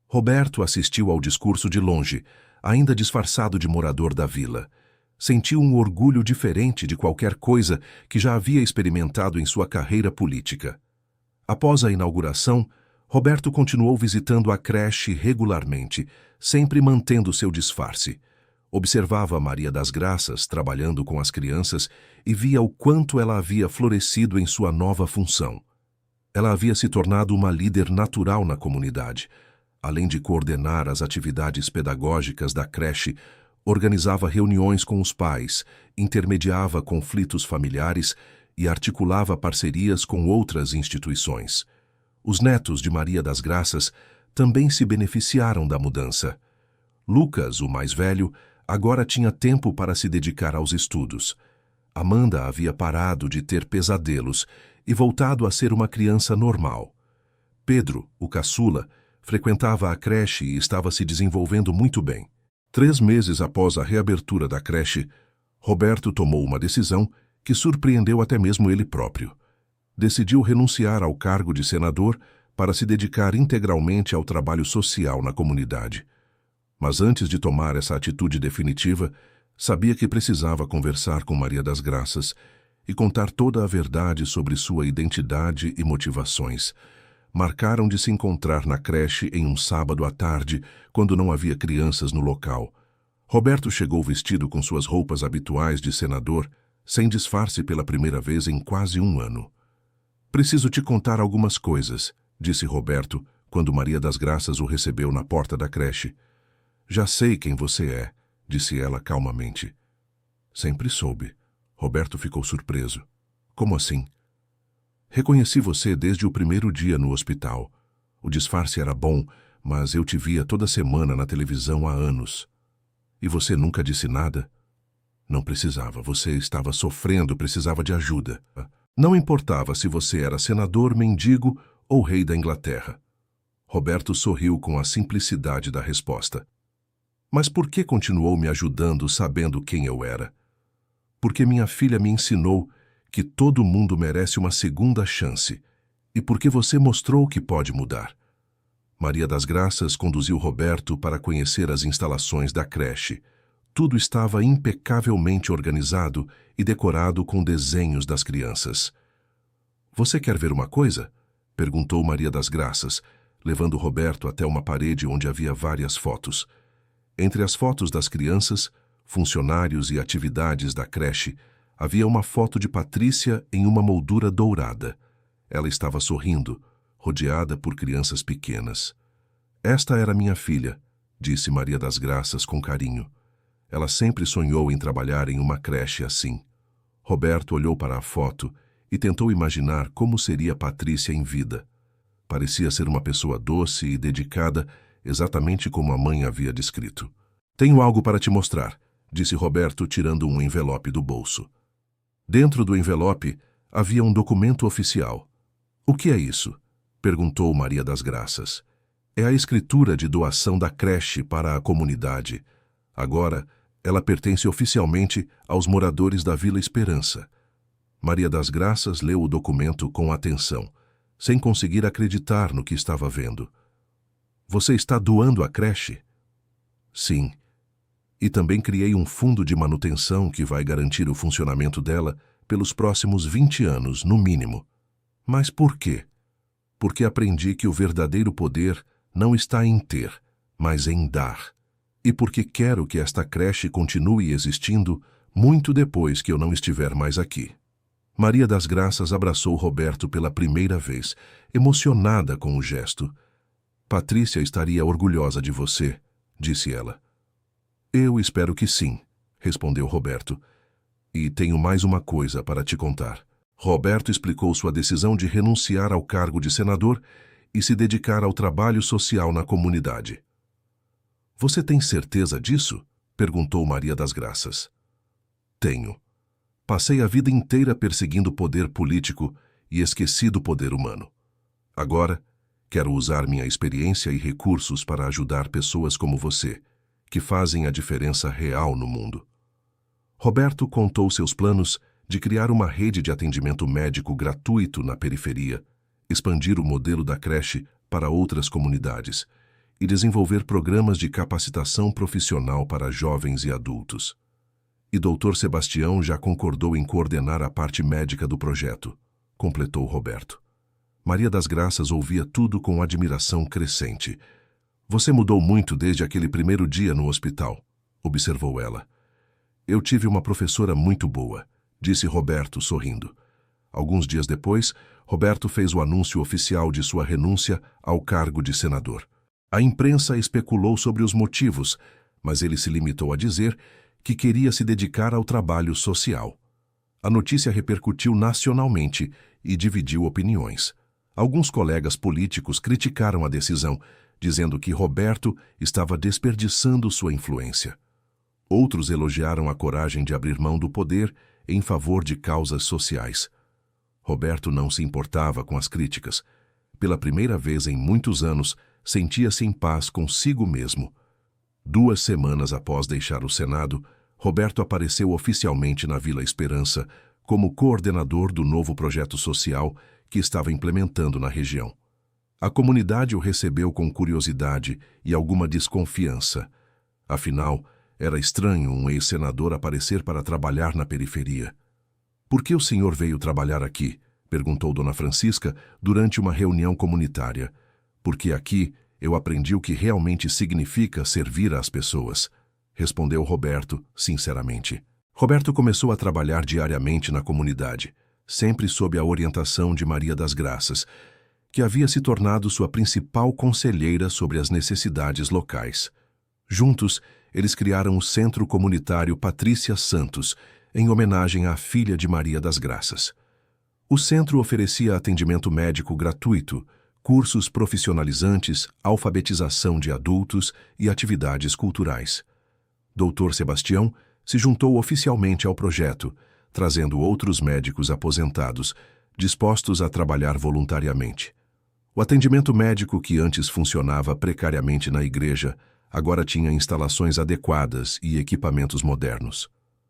Speaker 1: Roberto assistiu ao discurso de longe, ainda disfarçado de morador da vila. Sentiu um orgulho diferente de qualquer coisa que já havia experimentado em sua carreira política. Após a inauguração, Roberto continuou visitando a creche regularmente, sempre mantendo seu disfarce. Observava Maria das Graças trabalhando com as crianças e via o quanto ela havia florescido em sua nova função. Ela havia se tornado uma líder natural na comunidade. Além de coordenar as atividades pedagógicas da creche, organizava reuniões com os pais, intermediava conflitos familiares e articulava parcerias com outras instituições. Os netos de Maria das Graças também se beneficiaram da mudança. Lucas, o mais velho, agora tinha tempo para se dedicar aos estudos. Amanda havia parado de ter pesadelos e voltado a ser uma criança normal. Pedro, o caçula, frequentava a creche e estava se desenvolvendo muito bem. 3 meses após a reabertura da creche, Roberto tomou uma decisão que surpreendeu até mesmo ele próprio. Decidiu renunciar ao cargo de senador para se dedicar integralmente ao trabalho social na comunidade. Mas antes de tomar essa atitude definitiva, sabia que precisava conversar com Maria das Graças e contar toda a verdade sobre sua identidade e motivações. Marcaram de se encontrar na creche em um sábado à tarde, quando não havia crianças no local. Roberto chegou vestido com suas roupas habituais de senador, sem disfarce pela primeira vez em quase 1 ano. "Preciso te contar algumas coisas", disse Roberto, quando Maria das Graças o recebeu na porta da creche. "Já sei quem você é", disse ela calmamente. "Sempre soube." Roberto ficou surpreso. "Como assim?" "Reconheci você desde o primeiro dia no hospital. O disfarce era bom, mas eu te via toda semana na televisão há anos." "E você nunca disse nada?" Não precisava, você estava sofrendo, precisava de ajuda. Não importava se você era senador, mendigo ou rei da Inglaterra. Roberto sorriu com a simplicidade da resposta. Mas por que continuou me ajudando sabendo quem eu era? Porque minha filha me ensinou que todo mundo merece uma segunda chance e porque você mostrou que pode mudar. Maria das Graças conduziu Roberto para conhecer as instalações da creche. Tudo estava impecavelmente organizado e decorado com desenhos das crianças. Você quer ver uma coisa? Perguntou Maria das Graças, levando Roberto até uma parede onde havia várias fotos. Entre as fotos das crianças, funcionários e atividades da creche, havia uma foto de Patrícia em uma moldura dourada. Ela estava sorrindo, rodeada por crianças pequenas. Esta era minha filha, disse Maria das Graças com carinho. Ela sempre sonhou em trabalhar em uma creche assim. Roberto olhou para a foto e tentou imaginar como seria Patrícia em vida. Parecia ser uma pessoa doce e dedicada, exatamente como a mãe havia descrito. Tenho algo para te mostrar, disse Roberto, tirando um envelope do bolso. Dentro do envelope havia um documento oficial. O que é isso? Perguntou Maria das Graças. É a escritura de doação da creche para a comunidade. Agora, ela pertence oficialmente aos moradores da Vila Esperança. Maria das Graças leu o documento com atenção, sem conseguir acreditar no que estava vendo. Você está doando a creche? Sim. E também criei um fundo de manutenção que vai garantir o funcionamento dela pelos próximos 20 anos, no mínimo. Mas por quê? Porque aprendi que o verdadeiro poder não está em ter, mas em dar. E porque quero que esta creche continue existindo muito depois que eu não estiver mais aqui. Maria das Graças abraçou Roberto pela primeira vez, emocionada com o gesto. Patrícia estaria orgulhosa de você, disse ela. Eu espero que sim, respondeu Roberto. E tenho mais uma coisa para te contar. Roberto explicou sua decisão de renunciar ao cargo de senador e se dedicar ao trabalho social na comunidade. Você tem certeza disso? Perguntou Maria das Graças. Tenho. Passei a vida inteira perseguindo o poder político e esqueci do poder humano. Agora, quero usar minha experiência e recursos para ajudar pessoas como você, que fazem a diferença real no mundo. Roberto contou seus planos de criar uma rede de atendimento médico gratuito na periferia, expandir o modelo da creche para outras comunidades e desenvolver programas de capacitação profissional para jovens e adultos. E Dr. Sebastião já concordou em coordenar a parte médica do projeto, completou Roberto. Maria das Graças ouvia tudo com admiração crescente. Você mudou muito desde aquele primeiro dia no hospital, observou ela. Eu tive uma professora muito boa, disse Roberto, sorrindo. Alguns dias depois, Roberto fez o anúncio oficial de sua renúncia ao cargo de senador. A imprensa especulou sobre os motivos, mas ele se limitou a dizer que queria se dedicar ao trabalho social. A notícia repercutiu nacionalmente e dividiu opiniões. Alguns colegas políticos criticaram a decisão, dizendo que Roberto estava desperdiçando sua influência. Outros elogiaram a coragem de abrir mão do poder em favor de causas sociais. Roberto não se importava com as críticas. Pela primeira vez em muitos anos, sentia-se em paz consigo mesmo. 2 semanas após deixar o Senado, Roberto apareceu oficialmente na Vila Esperança como coordenador do novo projeto social que estava implementando na região. A comunidade o recebeu com curiosidade e alguma desconfiança. Afinal, era estranho um ex-senador aparecer para trabalhar na periferia. Por que o senhor veio trabalhar aqui? Perguntou Dona Francisca durante uma reunião comunitária. Porque aqui eu aprendi o que realmente significa servir às pessoas, respondeu Roberto, sinceramente. Roberto começou a trabalhar diariamente na comunidade, sempre sob a orientação de Maria das Graças, que havia se tornado sua principal conselheira sobre as necessidades locais. Juntos, eles criaram o Centro Comunitário Patrícia Santos, em homenagem à filha de Maria das Graças. O centro oferecia atendimento médico gratuito, cursos profissionalizantes, alfabetização de adultos e atividades culturais. Dr. Sebastião se juntou oficialmente ao projeto, trazendo outros médicos aposentados, dispostos a trabalhar voluntariamente. O atendimento médico, que antes funcionava precariamente na igreja, agora tinha instalações adequadas e equipamentos modernos.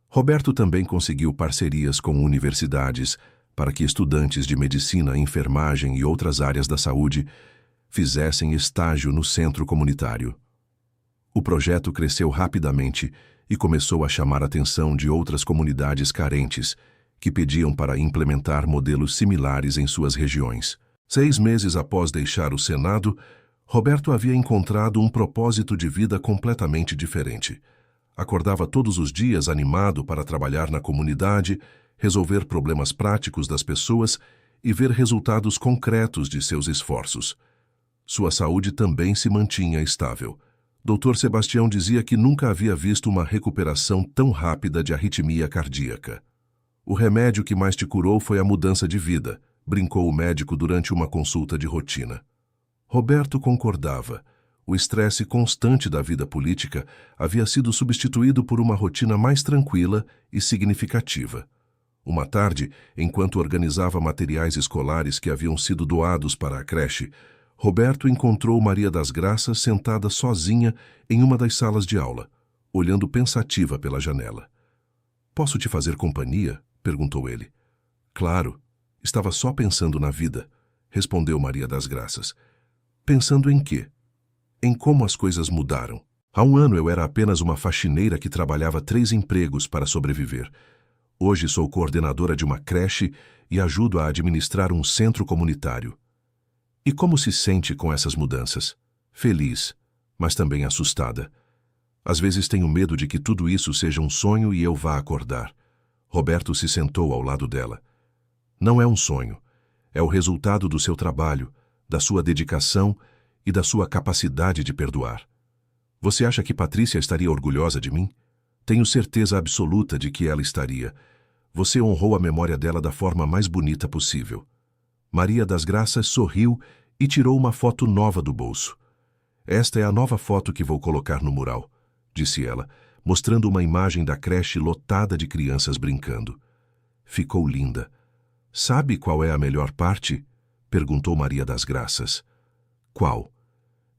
Speaker 1: Roberto também conseguiu parcerias com universidades para que estudantes de medicina, enfermagem e outras áreas da saúde fizessem estágio no centro comunitário. O projeto cresceu rapidamente e começou a chamar a atenção de outras comunidades carentes que pediam para implementar modelos similares em suas regiões. 6 meses após deixar o Senado, Roberto havia encontrado um propósito de vida completamente diferente. Acordava todos os dias animado para trabalhar na comunidade, resolver problemas práticos das pessoas e ver resultados concretos de seus esforços. Sua saúde também se mantinha estável. Dr. Sebastião dizia que nunca havia visto uma recuperação tão rápida de arritmia cardíaca. O remédio que mais te curou foi a mudança de vida, brincou o médico durante uma consulta de rotina. Roberto concordava. O estresse constante da vida política havia sido substituído por uma rotina mais tranquila e significativa. Uma tarde, enquanto organizava materiais escolares que haviam sido doados para a creche, Roberto encontrou Maria das Graças sentada sozinha em uma das salas de aula, olhando pensativa pela janela. "Posso te fazer companhia?" perguntou ele. "Claro, estava só pensando na vida", respondeu Maria das Graças. "Pensando em quê?" "Em como as coisas mudaram. Há 1 ano eu era apenas uma faxineira que trabalhava 3 empregos para sobreviver. Hoje sou coordenadora de uma creche e ajudo a administrar um centro comunitário." "E como se sente com essas mudanças?" "Feliz, mas também assustada. Às vezes tenho medo de que tudo isso seja um sonho e eu vá acordar." Roberto se sentou ao lado dela. "Não é um sonho. É o resultado do seu trabalho, da sua dedicação e da sua capacidade de perdoar. Você acha que Patrícia estaria orgulhosa de mim? Tenho certeza absoluta de que ela estaria. Você honrou a memória dela da forma mais bonita possível." Maria das Graças sorriu e tirou uma foto nova do bolso. "Esta é a nova foto que vou colocar no mural", disse ela, mostrando uma imagem da creche lotada de crianças brincando. "Ficou linda." "Sabe qual é a melhor parte?" perguntou Maria das Graças. "Qual?"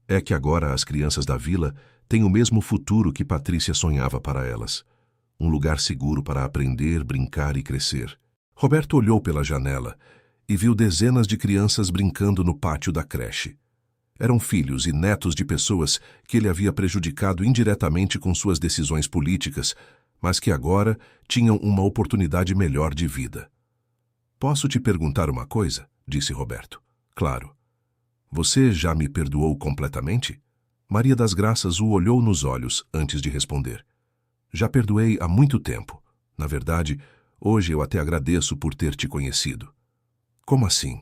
Speaker 1: "É que agora as crianças da vila têm o mesmo futuro que Patrícia sonhava para elas. Um lugar seguro para aprender, brincar e crescer." Roberto olhou pela janela e viu dezenas de crianças brincando no pátio da creche. Eram filhos e netos de pessoas que ele havia prejudicado indiretamente com suas decisões políticas, mas que agora tinham uma oportunidade melhor de vida. "Posso te perguntar uma coisa?" disse Roberto. "Claro." "Você já me perdoou completamente?" Maria das Graças o olhou nos olhos antes de responder. "Já perdoei há muito tempo. Na verdade, hoje eu até agradeço por ter te conhecido." "Como assim?"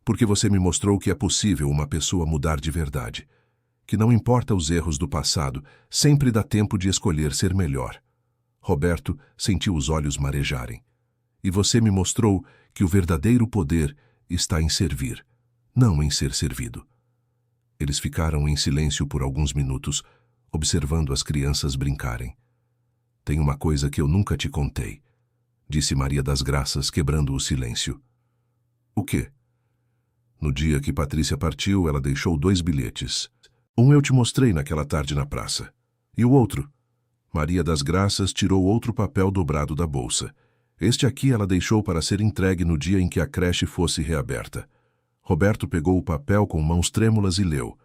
Speaker 1: "Porque você me mostrou que é possível uma pessoa mudar de verdade. Que não importa os erros do passado, sempre dá tempo de escolher ser melhor." Roberto sentiu os olhos marejarem. "E você me mostrou que o verdadeiro poder está em servir, não em ser servido." Eles ficaram em silêncio por alguns minutos, observando as crianças brincarem. "Tem uma coisa que eu nunca te contei", disse Maria das Graças, quebrando o silêncio. "O quê?" "No dia que Patrícia partiu, ela deixou 2 bilhetes. Um eu te mostrei naquela tarde na praça. E o outro?" Maria das Graças tirou outro papel dobrado da bolsa. "Este aqui ela deixou para ser entregue no dia em que a creche fosse reaberta." Roberto pegou o papel com mãos trêmulas e leu.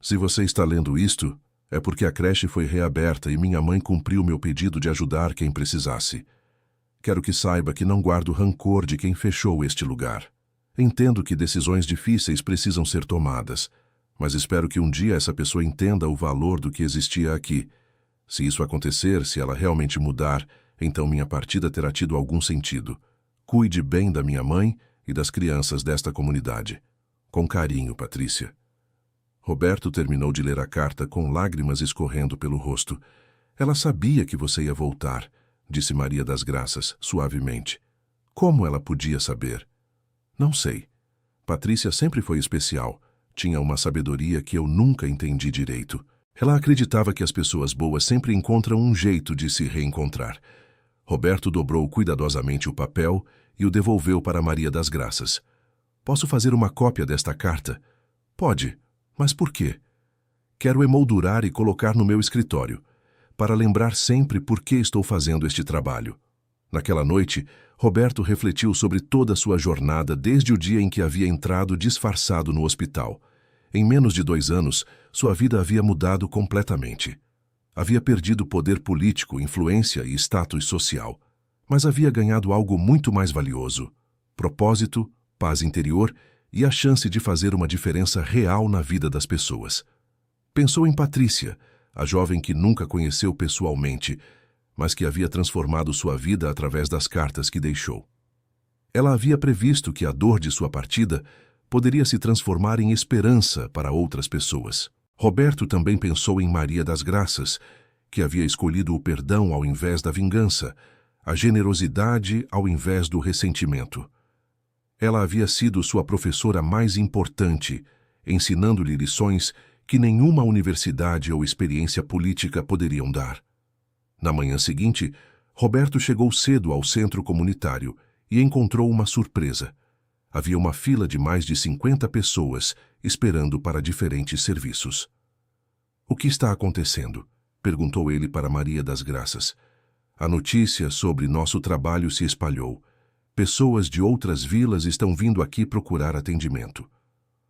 Speaker 1: "Se você está lendo isto, é porque a creche foi reaberta e minha mãe cumpriu meu pedido de ajudar quem precisasse. Quero que saiba que não guardo rancor de quem fechou este lugar. Entendo que decisões difíceis precisam ser tomadas, mas espero que um dia essa pessoa entenda o valor do que existia aqui. Se isso acontecer, se ela realmente mudar, então minha partida terá tido algum sentido. Cuide bem da minha mãe e das crianças desta comunidade. Com carinho, Patrícia." Roberto terminou de ler a carta com lágrimas escorrendo pelo rosto. "Ela sabia que você ia voltar", disse Maria das Graças, suavemente. "Como ela podia saber?" "Não sei. Patrícia sempre foi especial. Tinha uma sabedoria que eu nunca entendi direito." Ela acreditava que as pessoas boas sempre encontram um jeito de se reencontrar. Roberto dobrou cuidadosamente o papel e o devolveu para Maria das Graças. Posso fazer uma cópia desta carta? Pode, mas por quê? Quero emoldurar e colocar no meu escritório, para lembrar sempre por que estou fazendo este trabalho. Naquela noite, Roberto refletiu sobre toda a sua jornada desde o dia em que havia entrado disfarçado no hospital. Em menos de 2 anos, sua vida havia mudado completamente. Havia perdido poder político, influência e status social, mas havia ganhado algo muito mais valioso: propósito, paz interior e a chance de fazer uma diferença real na vida das pessoas. Pensou em Patrícia, a jovem que nunca conheceu pessoalmente, mas que havia transformado sua vida através das cartas que deixou. Ela havia previsto que a dor de sua partida poderia se transformar em esperança para outras pessoas. Roberto também pensou em Maria das Graças, que havia escolhido o perdão ao invés da vingança, a generosidade ao invés do ressentimento. Ela havia sido sua professora mais importante, ensinando-lhe lições que nenhuma universidade ou experiência política poderiam dar. Na manhã seguinte, Roberto chegou cedo ao centro comunitário e encontrou uma surpresa. Havia uma fila de mais de 50 pessoas esperando para diferentes serviços. "O que está acontecendo?" perguntou ele para Maria das Graças. "A notícia sobre nosso trabalho se espalhou. Pessoas de outras vilas estão vindo aqui procurar atendimento."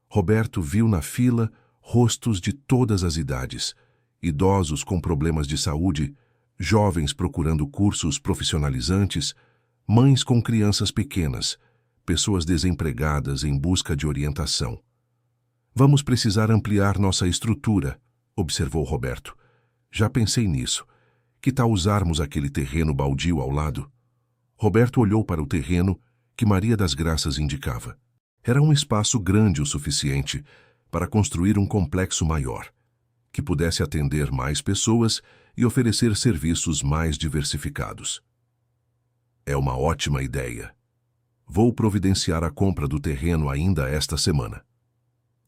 Speaker 1: Roberto viu na fila rostos de todas as idades, idosos com problemas de saúde, jovens procurando cursos profissionalizantes, mães com crianças pequenas, pessoas desempregadas em busca de orientação. "Vamos precisar ampliar nossa estrutura", observou Roberto. "Já pensei nisso. Que tal usarmos aquele terreno baldio ao lado?" Roberto olhou para o terreno que Maria das Graças indicava. Era um espaço grande o suficiente para construir um complexo maior, que pudesse atender mais pessoas e oferecer serviços mais diversificados. "É uma ótima ideia. Vou providenciar a compra do terreno ainda esta semana."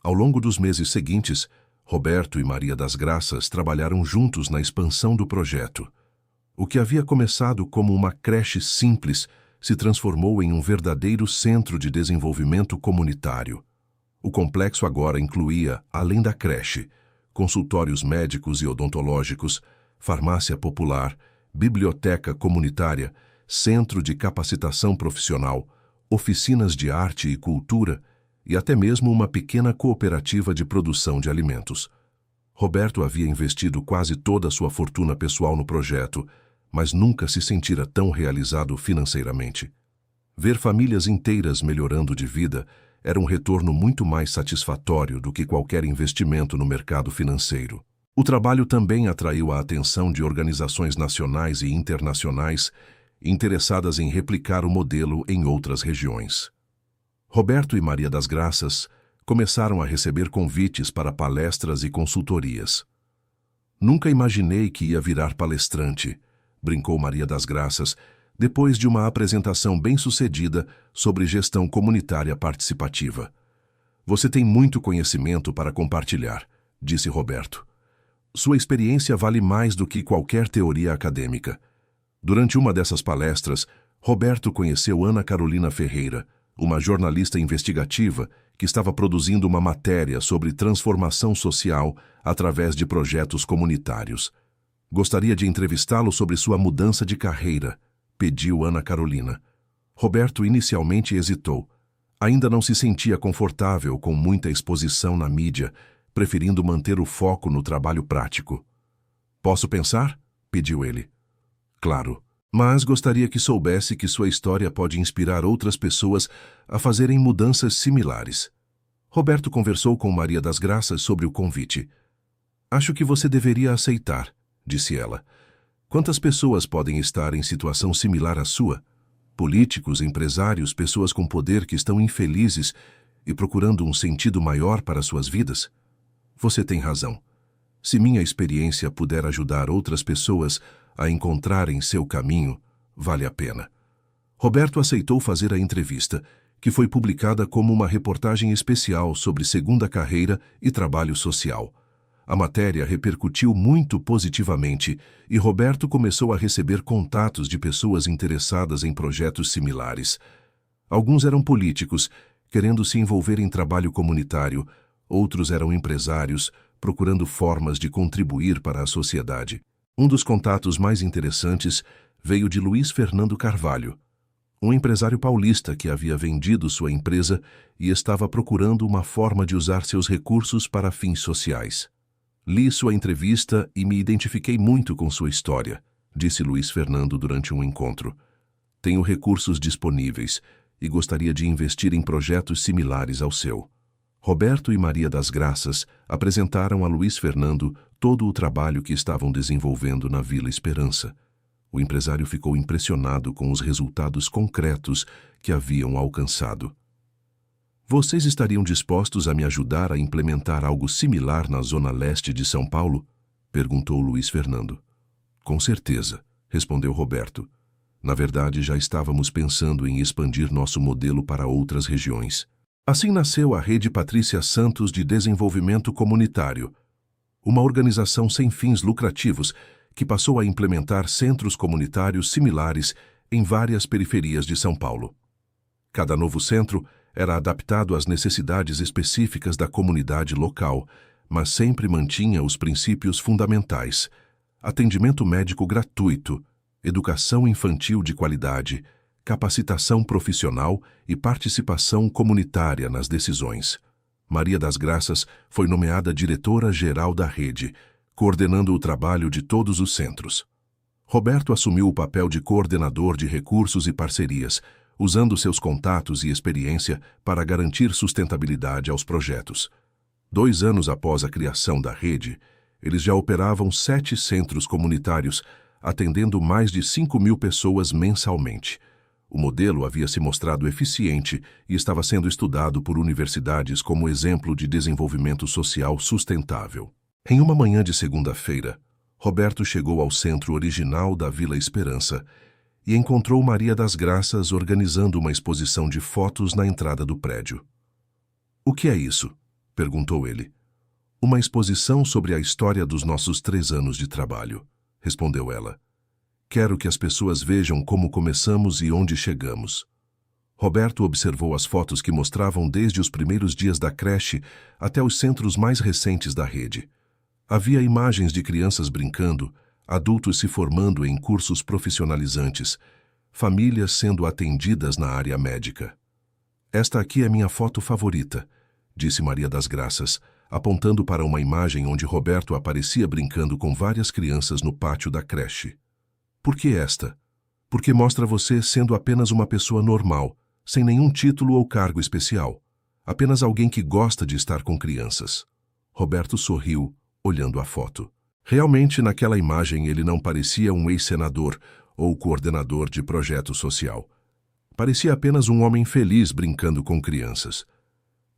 Speaker 1: Ao longo dos meses seguintes, Roberto e Maria das Graças trabalharam juntos na expansão do projeto. O que havia começado como uma creche simples se transformou em um verdadeiro centro de desenvolvimento comunitário. O complexo agora incluía, além da creche, consultórios médicos e odontológicos, farmácia popular, biblioteca comunitária, centro de capacitação profissional, oficinas de arte e cultura e até mesmo uma pequena cooperativa de produção de alimentos. Roberto havia investido quase toda a sua fortuna pessoal no projeto, mas nunca se sentira tão realizado financeiramente. Ver famílias inteiras melhorando de vida era um retorno muito mais satisfatório do que qualquer investimento no mercado financeiro. O trabalho também atraiu a atenção de organizações nacionais e internacionais interessadas em replicar o modelo em outras regiões. Roberto e Maria das Graças começaram a receber convites para palestras e consultorias. "Nunca imaginei que ia virar palestrante", brincou Maria das Graças, depois de uma apresentação bem-sucedida sobre gestão comunitária participativa. "Você tem muito conhecimento para compartilhar", disse Roberto. "Sua experiência vale mais do que qualquer teoria acadêmica." Durante uma dessas palestras, Roberto conheceu Ana Carolina Ferreira, uma jornalista investigativa que estava produzindo uma matéria sobre transformação social através de projetos comunitários. "Gostaria de entrevistá-lo sobre sua mudança de carreira", pediu Ana Carolina. Roberto inicialmente hesitou. Ainda não se sentia confortável com muita exposição na mídia, preferindo manter o foco no trabalho prático. "Posso pensar?", pediu ele. "Claro, mas gostaria que soubesse que sua história pode inspirar outras pessoas a fazerem mudanças similares." Roberto conversou com Maria das Graças sobre o convite. "Acho que você deveria aceitar", disse ela. "Quantas pessoas podem estar em situação similar à sua? Políticos, empresários, pessoas com poder que estão infelizes e procurando um sentido maior para suas vidas? Você tem razão. Se minha experiência puder ajudar outras pessoas a encontrarem seu caminho, vale a pena." Roberto aceitou fazer a entrevista, que foi publicada como uma reportagem especial sobre segunda carreira e trabalho social. A matéria repercutiu muito positivamente e Roberto começou a receber contatos de pessoas interessadas em projetos similares. Alguns eram políticos, querendo se envolver em trabalho comunitário, outros eram empresários, procurando formas de contribuir para a sociedade. Um dos contatos mais interessantes veio de Luiz Fernando Carvalho, um empresário paulista que havia vendido sua empresa e estava procurando uma forma de usar seus recursos para fins sociais. Li sua entrevista e me identifiquei muito com sua história, disse Luiz Fernando durante um encontro. Tenho recursos disponíveis e gostaria de investir em projetos similares ao seu. Roberto e Maria das Graças apresentaram a Luiz Fernando todo o trabalho que estavam desenvolvendo na Vila Esperança. O empresário ficou impressionado com os resultados concretos que haviam alcançado. Vocês estariam dispostos a me ajudar a implementar algo similar na zona leste de São Paulo? Perguntou Luiz Fernando. Com certeza, respondeu Roberto. Na verdade, já estávamos pensando em expandir nosso modelo para outras regiões. Assim nasceu a Rede Patrícia Santos de Desenvolvimento Comunitário, uma organização sem fins lucrativos que passou a implementar centros comunitários similares em várias periferias de São Paulo. Cada novo centro era adaptado às necessidades específicas da comunidade local, mas sempre mantinha os princípios fundamentais: atendimento médico gratuito, educação infantil de qualidade, capacitação profissional e participação comunitária nas decisões. Maria das Graças foi nomeada diretora-geral da rede, coordenando o trabalho de todos os centros. Roberto assumiu o papel de coordenador de recursos e parcerias, usando seus contatos e experiência para garantir sustentabilidade aos projetos. 2 anos após a criação da rede, eles já operavam 7 centros comunitários, atendendo mais de 5.000 pessoas mensalmente. O modelo havia se mostrado eficiente e estava sendo estudado por universidades como exemplo de desenvolvimento social sustentável. Em uma manhã de segunda-feira, Roberto chegou ao centro original da Vila Esperança e encontrou Maria das Graças organizando uma exposição de fotos na entrada do prédio. "O que é isso?" perguntou ele. "Uma exposição sobre a história dos nossos 3 anos de trabalho", respondeu ela. "Quero que as pessoas vejam como começamos e onde chegamos." Roberto observou as fotos que mostravam desde os primeiros dias da creche até os centros mais recentes da rede. Havia imagens de crianças brincando, adultos se formando em cursos profissionalizantes, famílias sendo atendidas na área médica. "Esta aqui é minha foto favorita", disse Maria das Graças, apontando para uma imagem onde Roberto aparecia brincando com várias crianças no pátio da creche. "Por que esta?" "Porque mostra você sendo apenas uma pessoa normal, sem nenhum título ou cargo especial. Apenas alguém que gosta de estar com crianças." Roberto sorriu, olhando a foto. Realmente, naquela imagem, ele não parecia um ex-senador ou coordenador de projeto social. Parecia apenas um homem feliz brincando com crianças.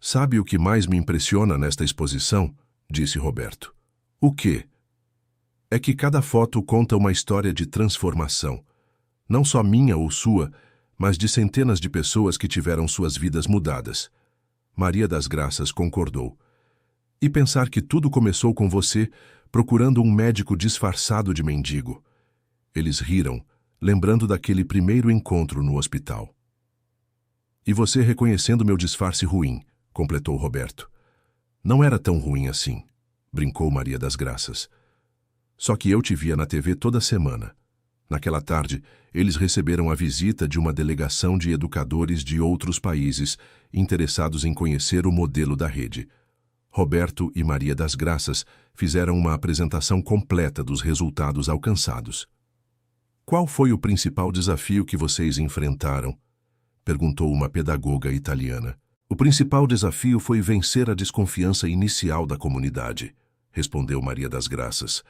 Speaker 1: "Sabe o que mais me impressiona nesta exposição?" disse Roberto. "O quê?" "É que cada foto conta uma história de transformação. Não só minha ou sua, mas de centenas de pessoas que tiveram suas vidas mudadas." Maria das Graças concordou. "E pensar que tudo começou com você procurando um médico disfarçado de mendigo." Eles riram, lembrando daquele primeiro encontro no hospital. "E você reconhecendo meu disfarce ruim", completou Roberto. "Não era tão ruim assim", brincou Maria das Graças. "Só que eu te via na TV toda semana." Naquela tarde, eles receberam a visita de uma delegação de educadores de outros países interessados em conhecer o modelo da rede. Roberto e Maria das Graças fizeram uma apresentação completa dos resultados alcançados. "Qual foi o principal desafio que vocês enfrentaram?" perguntou uma pedagoga italiana. "O principal desafio foi vencer a desconfiança inicial da comunidade", respondeu Maria das Graças.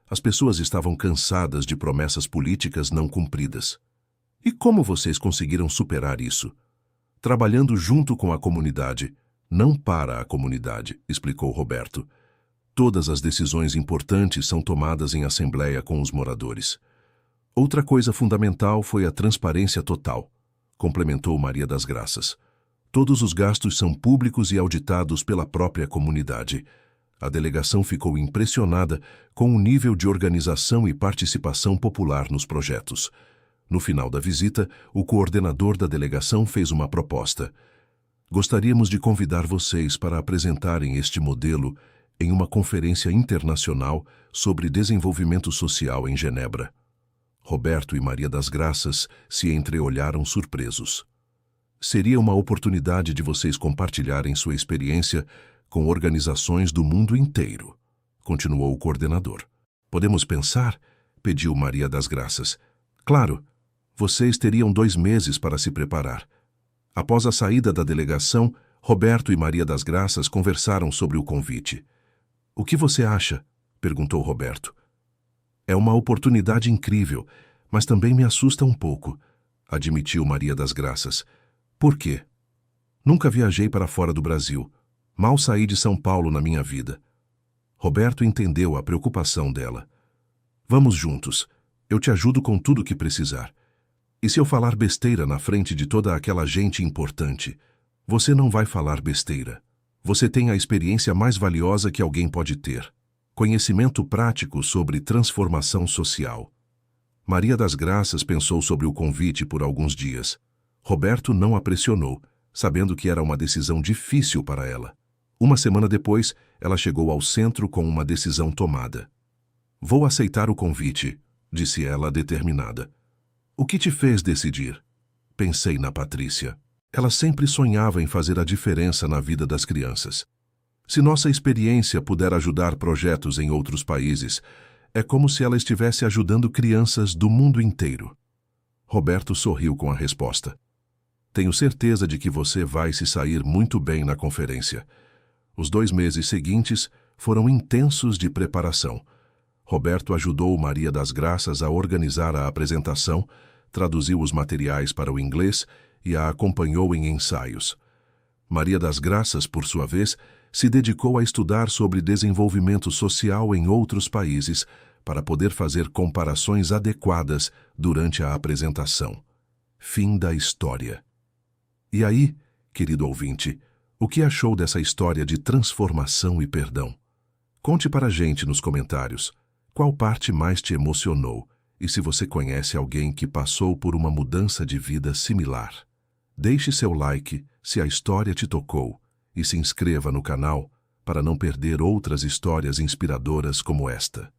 Speaker 1: "As pessoas estavam cansadas de promessas políticas não cumpridas." "E como vocês conseguiram superar isso?" "Trabalhando junto com a comunidade, não para a comunidade", explicou Roberto. "Todas as decisões importantes são tomadas em assembleia com os moradores." "Outra coisa fundamental foi a transparência total", complementou Maria das Graças. "Todos os gastos são públicos e auditados pela própria comunidade. A delegação ficou impressionada com o nível de organização e participação popular nos projetos. No final da visita, o coordenador da delegação fez uma proposta. Gostaríamos de convidar vocês para apresentarem este modelo em uma conferência internacional sobre desenvolvimento social em Genebra. Roberto e Maria das Graças se entreolharam surpresos. Seria uma oportunidade de vocês compartilharem sua experiência com organizações do mundo inteiro, continuou o coordenador. Podemos pensar? Pediu Maria das Graças. Claro, vocês teriam 2 meses para se preparar. Após a saída da delegação, Roberto e Maria das Graças conversaram sobre o convite. O que você acha? Perguntou Roberto. É uma oportunidade incrível, mas também me assusta um pouco, admitiu Maria das Graças. Por quê? Nunca viajei para fora do Brasil. Mal saí de São Paulo na minha vida. Roberto entendeu a preocupação dela. Vamos juntos. Eu te ajudo com tudo o que precisar. E se eu falar besteira na frente de toda aquela gente importante? Você não vai falar besteira. Você tem a experiência mais valiosa que alguém pode ter. Conhecimento prático sobre transformação social. Maria das Graças pensou sobre o convite por alguns dias. Roberto não a pressionou, sabendo que era uma decisão difícil para ela. Uma semana depois, ela chegou ao centro com uma decisão tomada. Vou aceitar o convite, disse ela determinada. O que te fez decidir? Pensei na Patrícia. Ela sempre sonhava em fazer a diferença na vida das crianças. Se nossa experiência puder ajudar projetos em outros países, é como se ela estivesse ajudando crianças do mundo inteiro. Roberto sorriu com a resposta. Tenho certeza de que você vai se sair muito bem na conferência. Os 2 meses seguintes foram intensos de preparação. Roberto ajudou Maria das Graças a organizar a apresentação, traduziu os materiais para o inglês e a acompanhou em ensaios. Maria das Graças, por sua vez, se dedicou a estudar sobre desenvolvimento social em outros países para poder fazer comparações adequadas durante a apresentação. Fim da história. E aí, querido ouvinte, o que achou dessa história de transformação e perdão? Conte para a gente nos comentários qual parte mais te emocionou e se você conhece alguém que passou por uma mudança de vida similar. Deixe seu like se a história te tocou e se inscreva no canal para não perder outras histórias inspiradoras como esta.